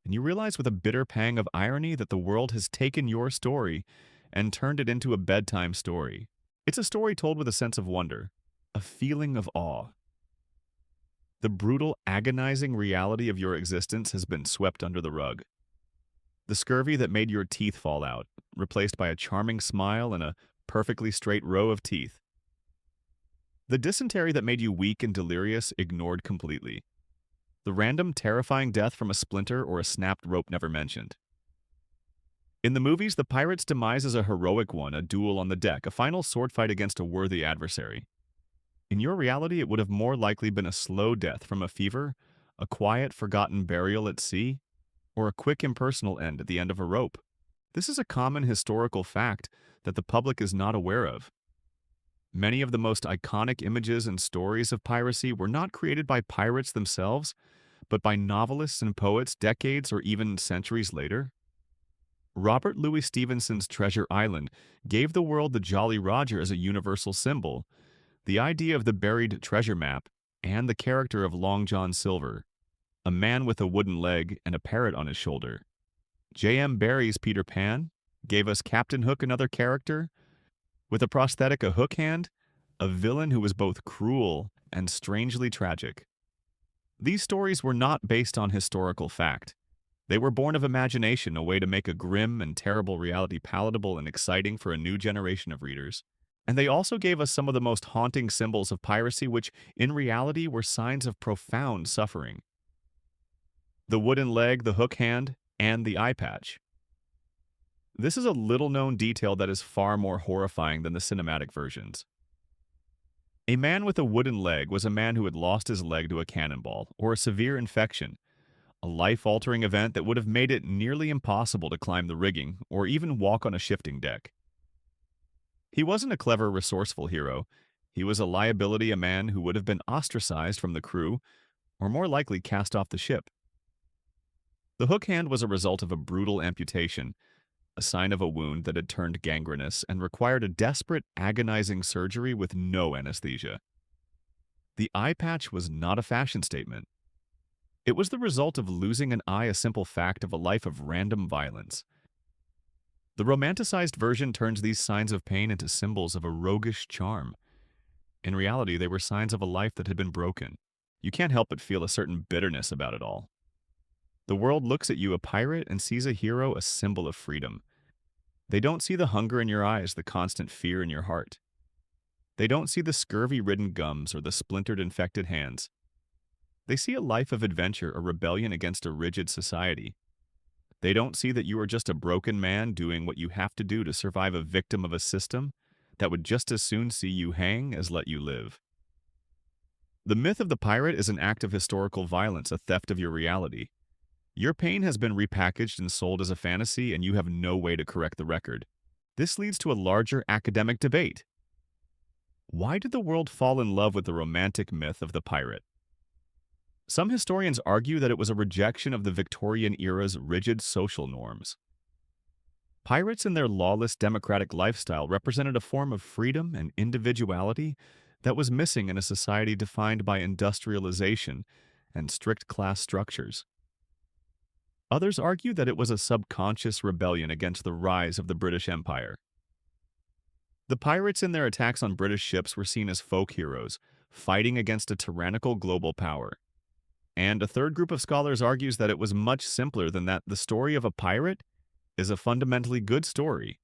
And you realize with a bitter pang of irony that the world has taken your story and turned it into a bedtime story. It's a story told with a sense of wonder, a feeling of awe. The brutal, agonizing reality of your existence has been swept under the rug. The scurvy that made your teeth fall out, replaced by a charming smile and a perfectly straight row of teeth. The dysentery that made you weak and delirious, ignored completely. The random, terrifying death from a splinter or a snapped rope never mentioned. In the movies, the pirate's demise is a heroic one, a duel on the deck, a final sword fight against a worthy adversary. In your reality, it would have more likely been a slow death from a fever, a quiet, forgotten burial at sea, or a quick, impersonal end at the end of a rope. This is a common historical fact that the public is not aware of. Many of the most iconic images and stories of piracy were not created by pirates themselves, but by novelists and poets decades or even centuries later. Robert Louis Stevenson's Treasure Island gave the world the Jolly Roger as a universal symbol, the idea of the buried treasure map, and the character of Long John Silver, a man with a wooden leg and a parrot on his shoulder. J.M. Barrie's Peter Pan gave us Captain Hook, another character, with a prosthetic, a hook hand, a villain who was both cruel and strangely tragic. These stories were not based on historical fact. They were born of imagination, a way to make a grim and terrible reality palatable and exciting for a new generation of readers. And they also gave us some of the most haunting symbols of piracy, which, in reality, were signs of profound suffering. The wooden leg, the hook hand, and the eye patch. This is a little-known detail that is far more horrifying than the cinematic versions. A man with a wooden leg was a man who had lost his leg to a cannonball or a severe infection, a life-altering event that would have made it nearly impossible to climb the rigging or even walk on a shifting deck. He wasn't a clever, resourceful hero. He was a liability, a man who would have been ostracized from the crew or more likely cast off the ship. The hook hand was a result of a brutal amputation, a sign of a wound that had turned gangrenous and required a desperate, agonizing surgery with no anesthesia. The eye patch was not a fashion statement. It was the result of losing an eye, a simple fact of a life of random violence. The romanticized version turns these signs of pain into symbols of a roguish charm. In reality, they were signs of a life that had been broken. You can't help but feel a certain bitterness about it all. The world looks at you, a pirate, and sees a hero, a symbol of freedom. They don't see the hunger in your eyes, the constant fear in your heart. They don't see the scurvy-ridden gums or the splintered, infected hands. They see a life of adventure, a rebellion against a rigid society. They don't see that you are just a broken man doing what you have to do to survive, a victim of a system that would just as soon see you hang as let you live. The myth of the pirate is an act of historical violence, a theft of your reality. Your pain has been repackaged and sold as a fantasy, and you have no way to correct the record. This leads to a larger academic debate. Why did the world fall in love with the romantic myth of the pirate? Some historians argue that it was a rejection of the Victorian era's rigid social norms. Pirates in their lawless democratic lifestyle represented a form of freedom and individuality that was missing in a society defined by industrialization and strict class structures. Others argue that it was a subconscious rebellion against the rise of the British Empire. The pirates in their attacks on British ships were seen as folk heroes, fighting against a tyrannical global power. And a third group of scholars argues that it was much simpler than that. The story of a pirate is a fundamentally good story.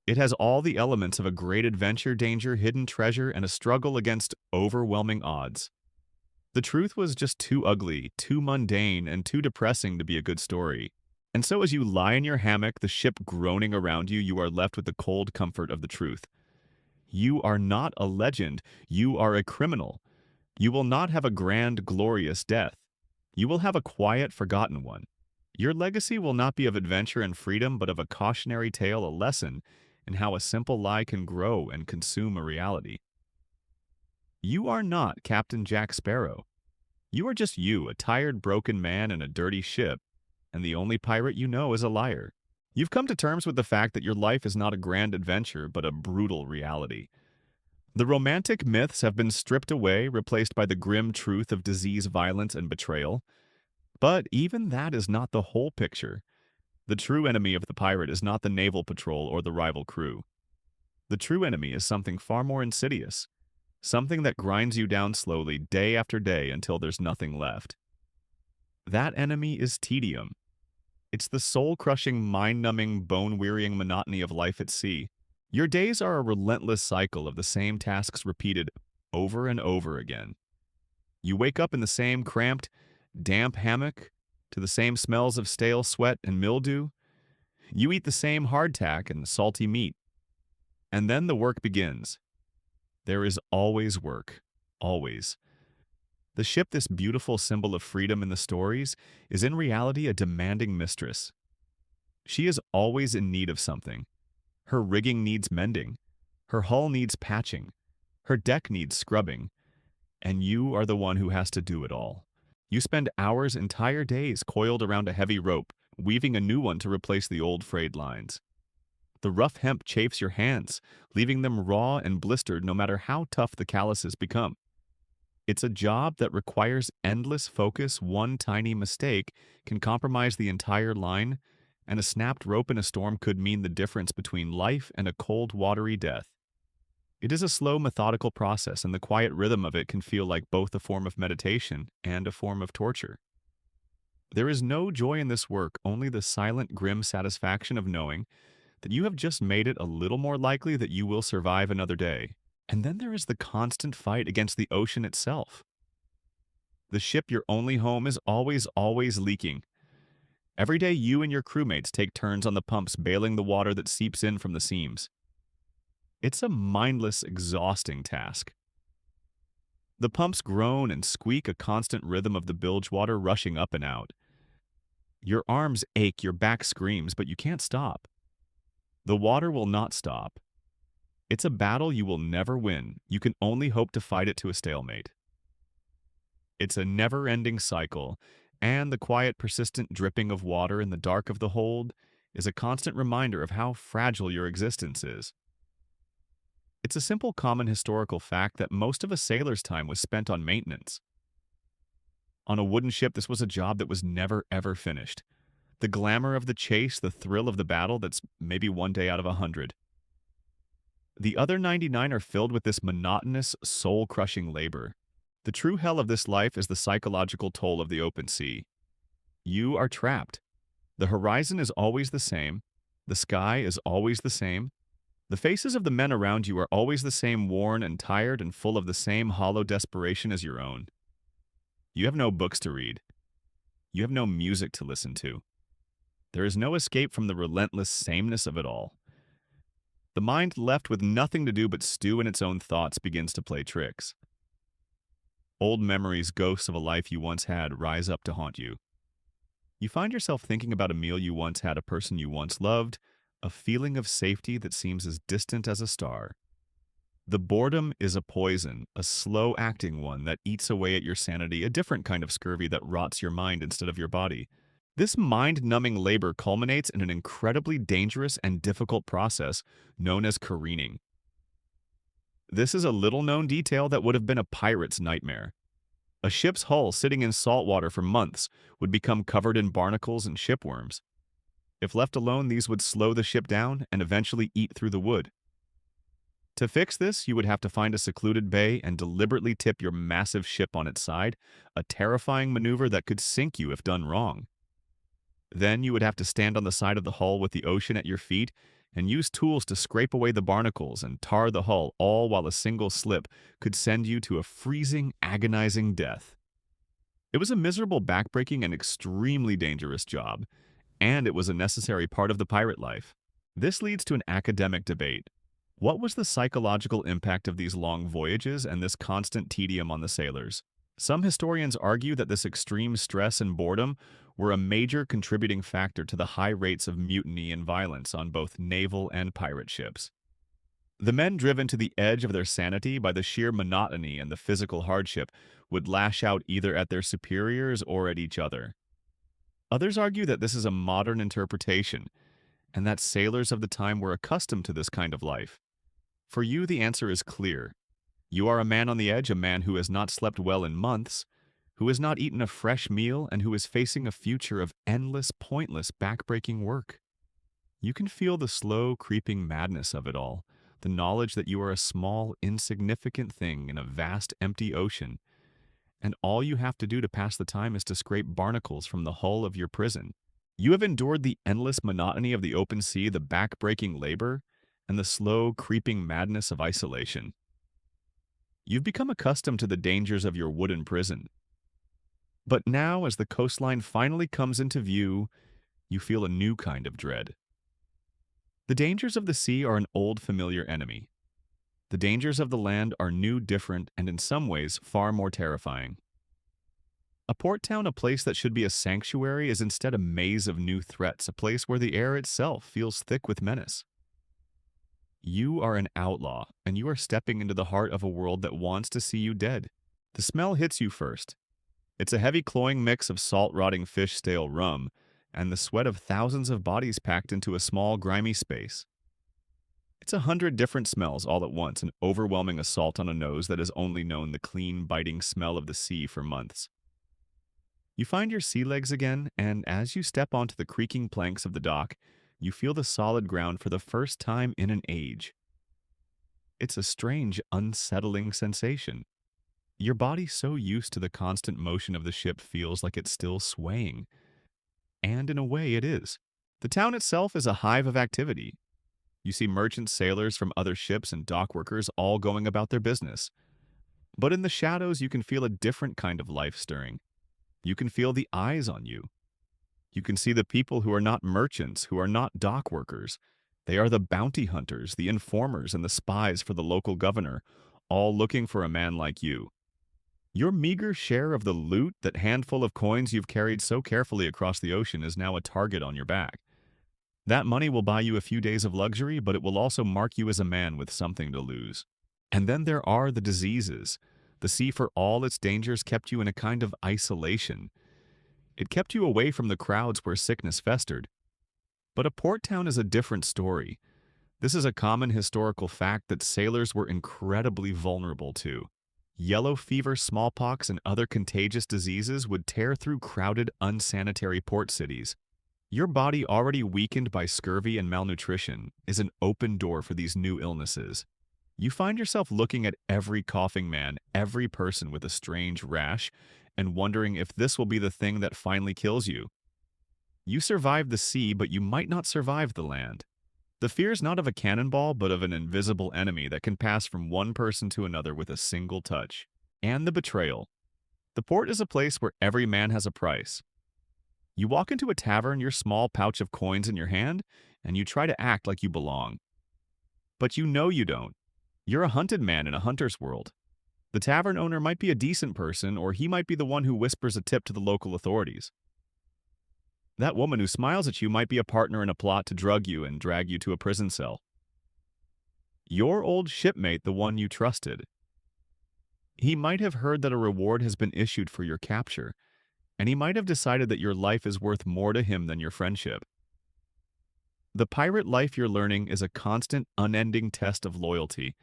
It has all the elements of a great adventure, danger, hidden treasure, and a struggle against overwhelming odds. The truth was just too ugly, too mundane, and too depressing to be a good story. And so as you lie in your hammock, the ship groaning around you, you are left with the cold comfort of the truth. You are not a legend. You are a criminal. You will not have a grand, glorious death. You will have a quiet, forgotten one. Your legacy will not be of adventure and freedom, but of a cautionary tale, a lesson in how a simple lie can grow and consume a reality. You are not Captain Jack Sparrow. You are just you, a tired, broken man in a dirty ship, and the only pirate you know is a liar. You've come to terms with the fact that your life is not a grand adventure, but a brutal reality. The romantic myths have been stripped away, replaced by the grim truth of disease, violence, and betrayal. But even that is not the whole picture. The true enemy of the pirate is not the naval patrol or the rival crew. The true enemy is something far more insidious, something that grinds you down slowly, day after day, until there's nothing left. That enemy is tedium. It's the soul-crushing, mind-numbing, bone-wearying monotony of life at sea. Your days are a relentless cycle of the same tasks repeated over and over again. You wake up in the same cramped, damp hammock, to the same smells of stale sweat and mildew. You eat the same hardtack and salty meat. And then the work begins. There is always work. Always. The ship, this beautiful symbol of freedom in the stories, is in reality a demanding mistress. She is always in need of something. Her rigging needs mending. Her hull needs patching. Her deck needs scrubbing. And you are the one who has to do it all. You spend hours, entire days, coiled around a heavy rope, weaving a new one to replace the old frayed lines. The rough hemp chafes your hands, leaving them raw and blistered no matter how tough the calluses become. It's a job that requires endless focus. One tiny mistake can compromise the entire line, and a snapped rope in a storm could mean the difference between life and a cold, watery death. It is a slow, methodical process, and the quiet rhythm of it can feel like both a form of meditation and a form of torture. There is no joy in this work, only the silent, grim satisfaction of knowing that you have just made it a little more likely that you will survive another day. And then there is the constant fight against the ocean itself. The ship, your only home, is always leaking. Every day you and your crewmates take turns on the pumps bailing the water that seeps in from the seams. It's a mindless, exhausting task. The pumps groan and squeak, a constant rhythm of the bilge water rushing up and out. Your arms ache, your back screams, but you can't stop. The water will not stop. It's a battle you will never win. You can only hope to fight it to a stalemate. It's a never-ending cycle, and the quiet, persistent dripping of water in the dark of the hold is a constant reminder of how fragile your existence is. It's a simple common historical fact that most of a sailor's time was spent on maintenance. On a wooden ship, this was a job that was never ever finished. The glamour of the chase, the thrill of the battle, that's maybe one day out of 100. The other 99 are filled with this monotonous, soul-crushing labor. The true hell of this life is the psychological toll of the open sea. You are trapped. The horizon is always the same. The sky is always the same. The faces of the men around you are always the same, worn and tired and full of the same hollow desperation as your own. You have no books to read. You have no music to listen to. There is no escape from the relentless sameness of it all. The mind, left with nothing to do but stew in its own thoughts, begins to play tricks. Old memories, ghosts of a life you once had, rise up to haunt you. You find yourself thinking about a meal you once had, a person you once loved, a feeling of safety that seems as distant as a star. The boredom is a poison, a slow-acting one that eats away at your sanity, a different kind of scurvy that rots your mind instead of your body. This mind-numbing labor culminates in an incredibly dangerous and difficult process known as careening. This is a little-known detail that would have been a pirate's nightmare. A ship's hull sitting in salt water for months would become covered in barnacles and shipworms. If left alone, these would slow the ship down and eventually eat through the wood. To fix this, you would have to find a secluded bay and deliberately tip your massive ship on its side, a terrifying maneuver that could sink you if done wrong. Then you would have to stand on the side of the hull with the ocean at your feet and use tools to scrape away the barnacles and tar the hull, all while a single slip could send you to a freezing, agonizing death. It was a miserable, backbreaking, and extremely dangerous job, and it was a necessary part of the pirate life. This leads to an academic debate. What was the psychological impact of these long voyages and this constant tedium on the sailors? Some historians argue that this extreme stress and boredom were a major contributing factor to the high rates of mutiny and violence on both naval and pirate ships. The men, driven to the edge of their sanity by the sheer monotony and the physical hardship, would lash out either at their superiors or at each other. Others argue that this is a modern interpretation, and that sailors of the time were accustomed to this kind of life. For you, the answer is clear. You are a man on the edge, a man who has not slept well in months, who has not eaten a fresh meal, and who is facing a future of endless, pointless, backbreaking work. You can feel the slow, creeping madness of it all, the knowledge that you are a small, insignificant thing in a vast, empty ocean, and all you have to do to pass the time is to scrape barnacles from the hull of your prison. You have endured the endless monotony of the open sea, the back-breaking labor, and the slow, creeping madness of isolation. You've become accustomed to the dangers of your wooden prison. But now, as the coastline finally comes into view, you feel a new kind of dread. The dangers of the sea are an old, familiar enemy. The dangers of the land are new, different, and in some ways far more terrifying. A port town, a place that should be a sanctuary, is instead a maze of new threats, a place where the air itself feels thick with menace. You are an outlaw, and you are stepping into the heart of a world that wants to see you dead. The smell hits you first. It's a heavy, cloying mix of salt, rotting fish, stale rum, and the sweat of thousands of bodies packed into a small, grimy space. It's 100 different smells all at once, an overwhelming assault on a nose that has only known the clean, biting smell of the sea for months. You find your sea legs again, and as you step onto the creaking planks of the dock, you feel the solid ground for the first time in an age. It's a strange, unsettling sensation. Your body, so used to the constant motion of the ship, feels like it's still swaying, and in a way it is. The town itself is a hive of activity. You see merchants, sailors from other ships, and dock workers all going about their business. But in the shadows, you can feel a different kind of life stirring. You can feel the eyes on you. You can see the people who are not merchants, who are not dock workers. They are the bounty hunters, the informers, and the spies for the local governor, all looking for a man like you. Your meager share of the loot, that handful of coins you've carried so carefully across the ocean, is now a target on your back. That money will buy you a few days of luxury, but it will also mark you as a man with something to lose. And then there are the diseases. The sea, for all its dangers, kept you in a kind of isolation. It kept you away from the crowds where sickness festered. But a port town is a different story. This is a common historical fact that sailors were incredibly vulnerable to. Yellow fever, smallpox, and other contagious diseases would tear through crowded, unsanitary port cities. Your body, already weakened by scurvy and malnutrition, is an open door for these new illnesses. You find yourself looking at every coughing man, every person with a strange rash, and wondering if this will be the thing that finally kills you. You survived the sea, but you might not survive the land. The fear is not of a cannonball, but of an invisible enemy that can pass from one person to another with a single touch. And the betrayal. The port is a place where every man has a price. You walk into a tavern, your small pouch of coins in your hand, and you try to act like you belong. But you know you don't. You're a hunted man in a hunter's world. The tavern owner might be a decent person, or he might be the one who whispers a tip to the local authorities. That woman who smiles at you might be a partner in a plot to drug you and drag you to a prison cell. Your old shipmate, the one you trusted. He might have heard that a reward has been issued for your capture, and he might have decided that your life is worth more to him than your friendship. The pirate life you're learning is a constant, unending test of loyalty,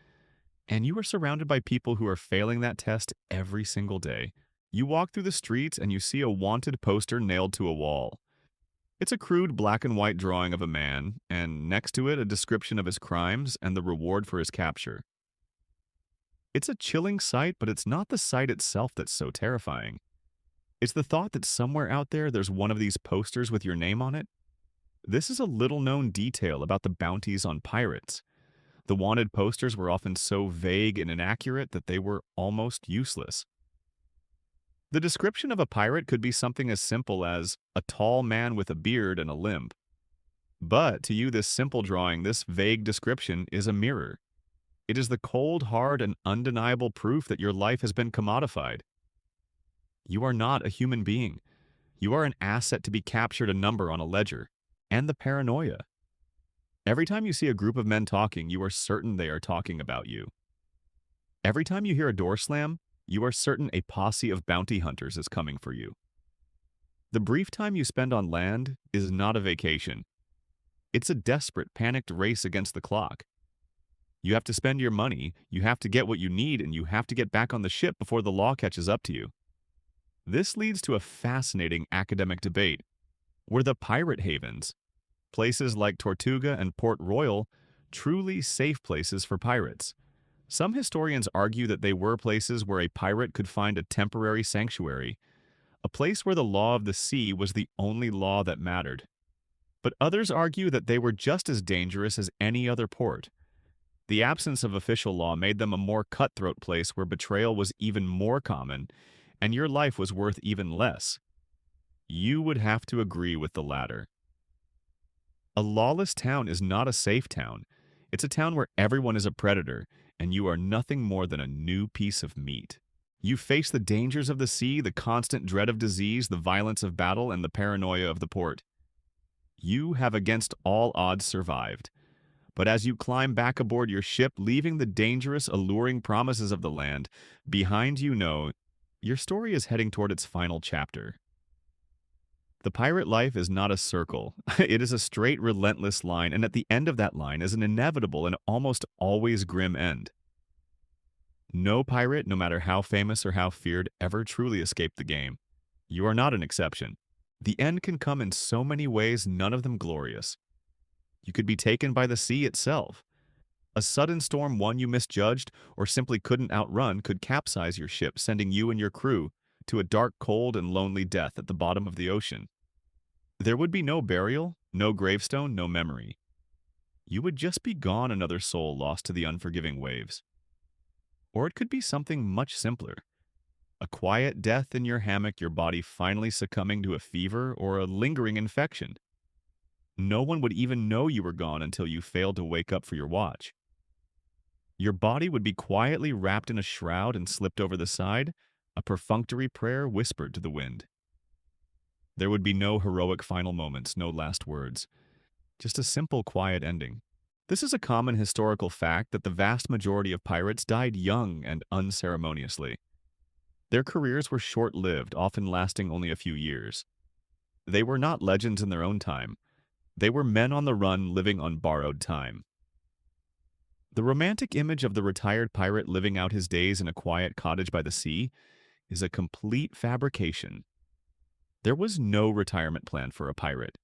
and you are surrounded by people who are failing that test every single day. You walk through the streets and you see a wanted poster nailed to a wall. It's a crude black and white drawing of a man, and next to it a description of his crimes and the reward for his capture. It's a chilling sight, but it's not the sight itself that's so terrifying. It's the thought that somewhere out there's one of these posters with your name on it. This is a little-known detail about the bounties on pirates. The wanted posters were often so vague and inaccurate that they were almost useless. The description of a pirate could be something as simple as a tall man with a beard and a limp. But to you, this simple drawing, this vague description, is a mirror. It is the cold, hard, and undeniable proof that your life has been commodified. You are not a human being. You are an asset to be captured, a number on a ledger. And the paranoia. Every time you see a group of men talking, you are certain they are talking about you. Every time you hear a door slam, you are certain a posse of bounty hunters is coming for you. The brief time you spend on land is not a vacation. It's a desperate, panicked race against the clock. You have to spend your money, you have to get what you need, and you have to get back on the ship before the law catches up to you. This leads to a fascinating academic debate. Were the pirate havens, places like Tortuga and Port Royal, truly safe places for pirates? Some historians argue that they were places where a pirate could find a temporary sanctuary, a place where the law of the sea was the only law that mattered. But others argue that they were just as dangerous as any other port. The absence of official law made them a more cutthroat place where betrayal was even more common, and your life was worth even less. You would have to agree with the latter. A lawless town is not a safe town. It's a town where everyone is a predator, and you are nothing more than a new piece of meat. You face the dangers of the sea, the constant dread of disease, the violence of battle, and the paranoia of the port. You have against all odds survived. But as you climb back aboard your ship, leaving the dangerous, alluring promises of the land behind, you know your story is heading toward its final chapter. The pirate life is not a circle. It is a straight, relentless line, and at the end of that line is an inevitable and almost always grim end. No pirate, no matter how famous or how feared, ever truly escaped the game. You are not an exception. The end can come in so many ways, none of them glorious. You could be taken by the sea itself. A sudden storm, one you misjudged or simply couldn't outrun, could capsize your ship, sending you and your crew to a dark, cold, and lonely death at the bottom of the ocean. There would be no burial, no gravestone, no memory. You would just be gone, another soul lost to the unforgiving waves. Or it could be something much simpler. A quiet death in your hammock, your body finally succumbing to a fever or a lingering infection. No one would even know you were gone until you failed to wake up for your watch. Your body would be quietly wrapped in a shroud and slipped over the side, a perfunctory prayer whispered to the wind. There would be no heroic final moments, no last words, just a simple, quiet ending. This is a common historical fact that the vast majority of pirates died young and unceremoniously. Their careers were short-lived, often lasting only a few years. They were not legends in their own time. They were men on the run living on borrowed time. The romantic image of the retired pirate living out his days in a quiet cottage by the sea is a complete fabrication. There was no retirement plan for a pirate.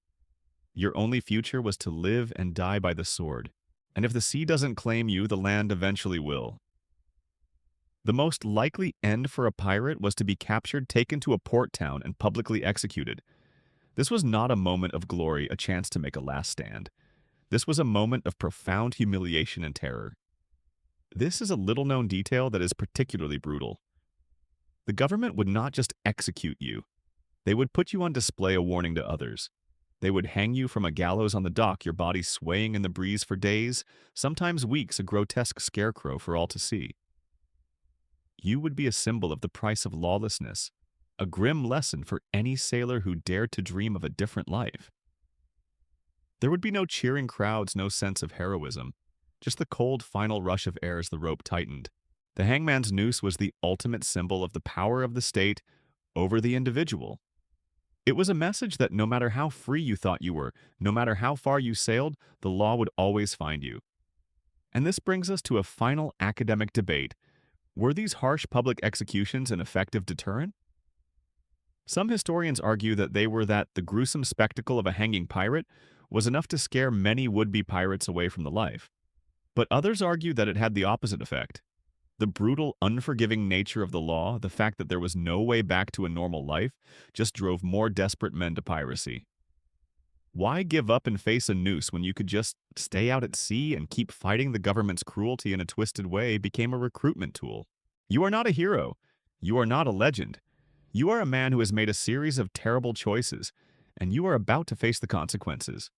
Your only future was to live and die by the sword. And if the sea doesn't claim you, the land eventually will. The most likely end for a pirate was to be captured, taken to a port town, and publicly executed. This was not a moment of glory, a chance to make a last stand. This was a moment of profound humiliation and terror. This is a little-known detail that is particularly brutal. The government would not just execute you. They would put you on display, a warning to others. They would hang you from a gallows on the dock, your body swaying in the breeze for days, sometimes weeks, a grotesque scarecrow for all to see. You would be a symbol of the price of lawlessness, a grim lesson for any sailor who dared to dream of a different life. There would be no cheering crowds, no sense of heroism, just the cold final rush of air as the rope tightened. The hangman's noose was the ultimate symbol of the power of the state over the individual. It was a message that no matter how free you thought you were, no matter how far you sailed, the law would always find you. And this brings us to a final academic debate. Were these harsh public executions an effective deterrent? Some historians argue that the gruesome spectacle of a hanging pirate was enough to scare many would-be pirates away from the life. But others argue that it had the opposite effect. The brutal, unforgiving nature of the law, the fact that there was no way back to a normal life, just drove more desperate men to piracy. Why give up and face a noose when you could just stay out at sea and keep fighting the government's cruelty in a twisted way became a recruitment tool? You are not a hero. You are not a legend. You are a man who has made a series of terrible choices, and you are about to face the consequences.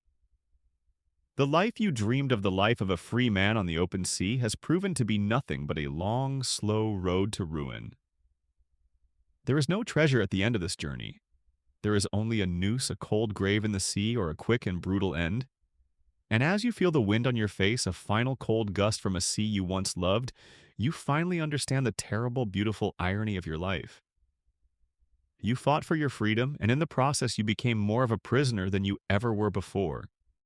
The life you dreamed of, the life of a free man on the open sea, has proven to be nothing but a long, slow road to ruin. There is no treasure at the end of this journey. There is only a noose, a cold grave in the sea, or a quick and brutal end. And as you feel the wind on your face, a final cold gust from a sea you once loved, you finally understand the terrible, beautiful irony of your life. You fought for your freedom, and in the process you became more of a prisoner than you ever were before.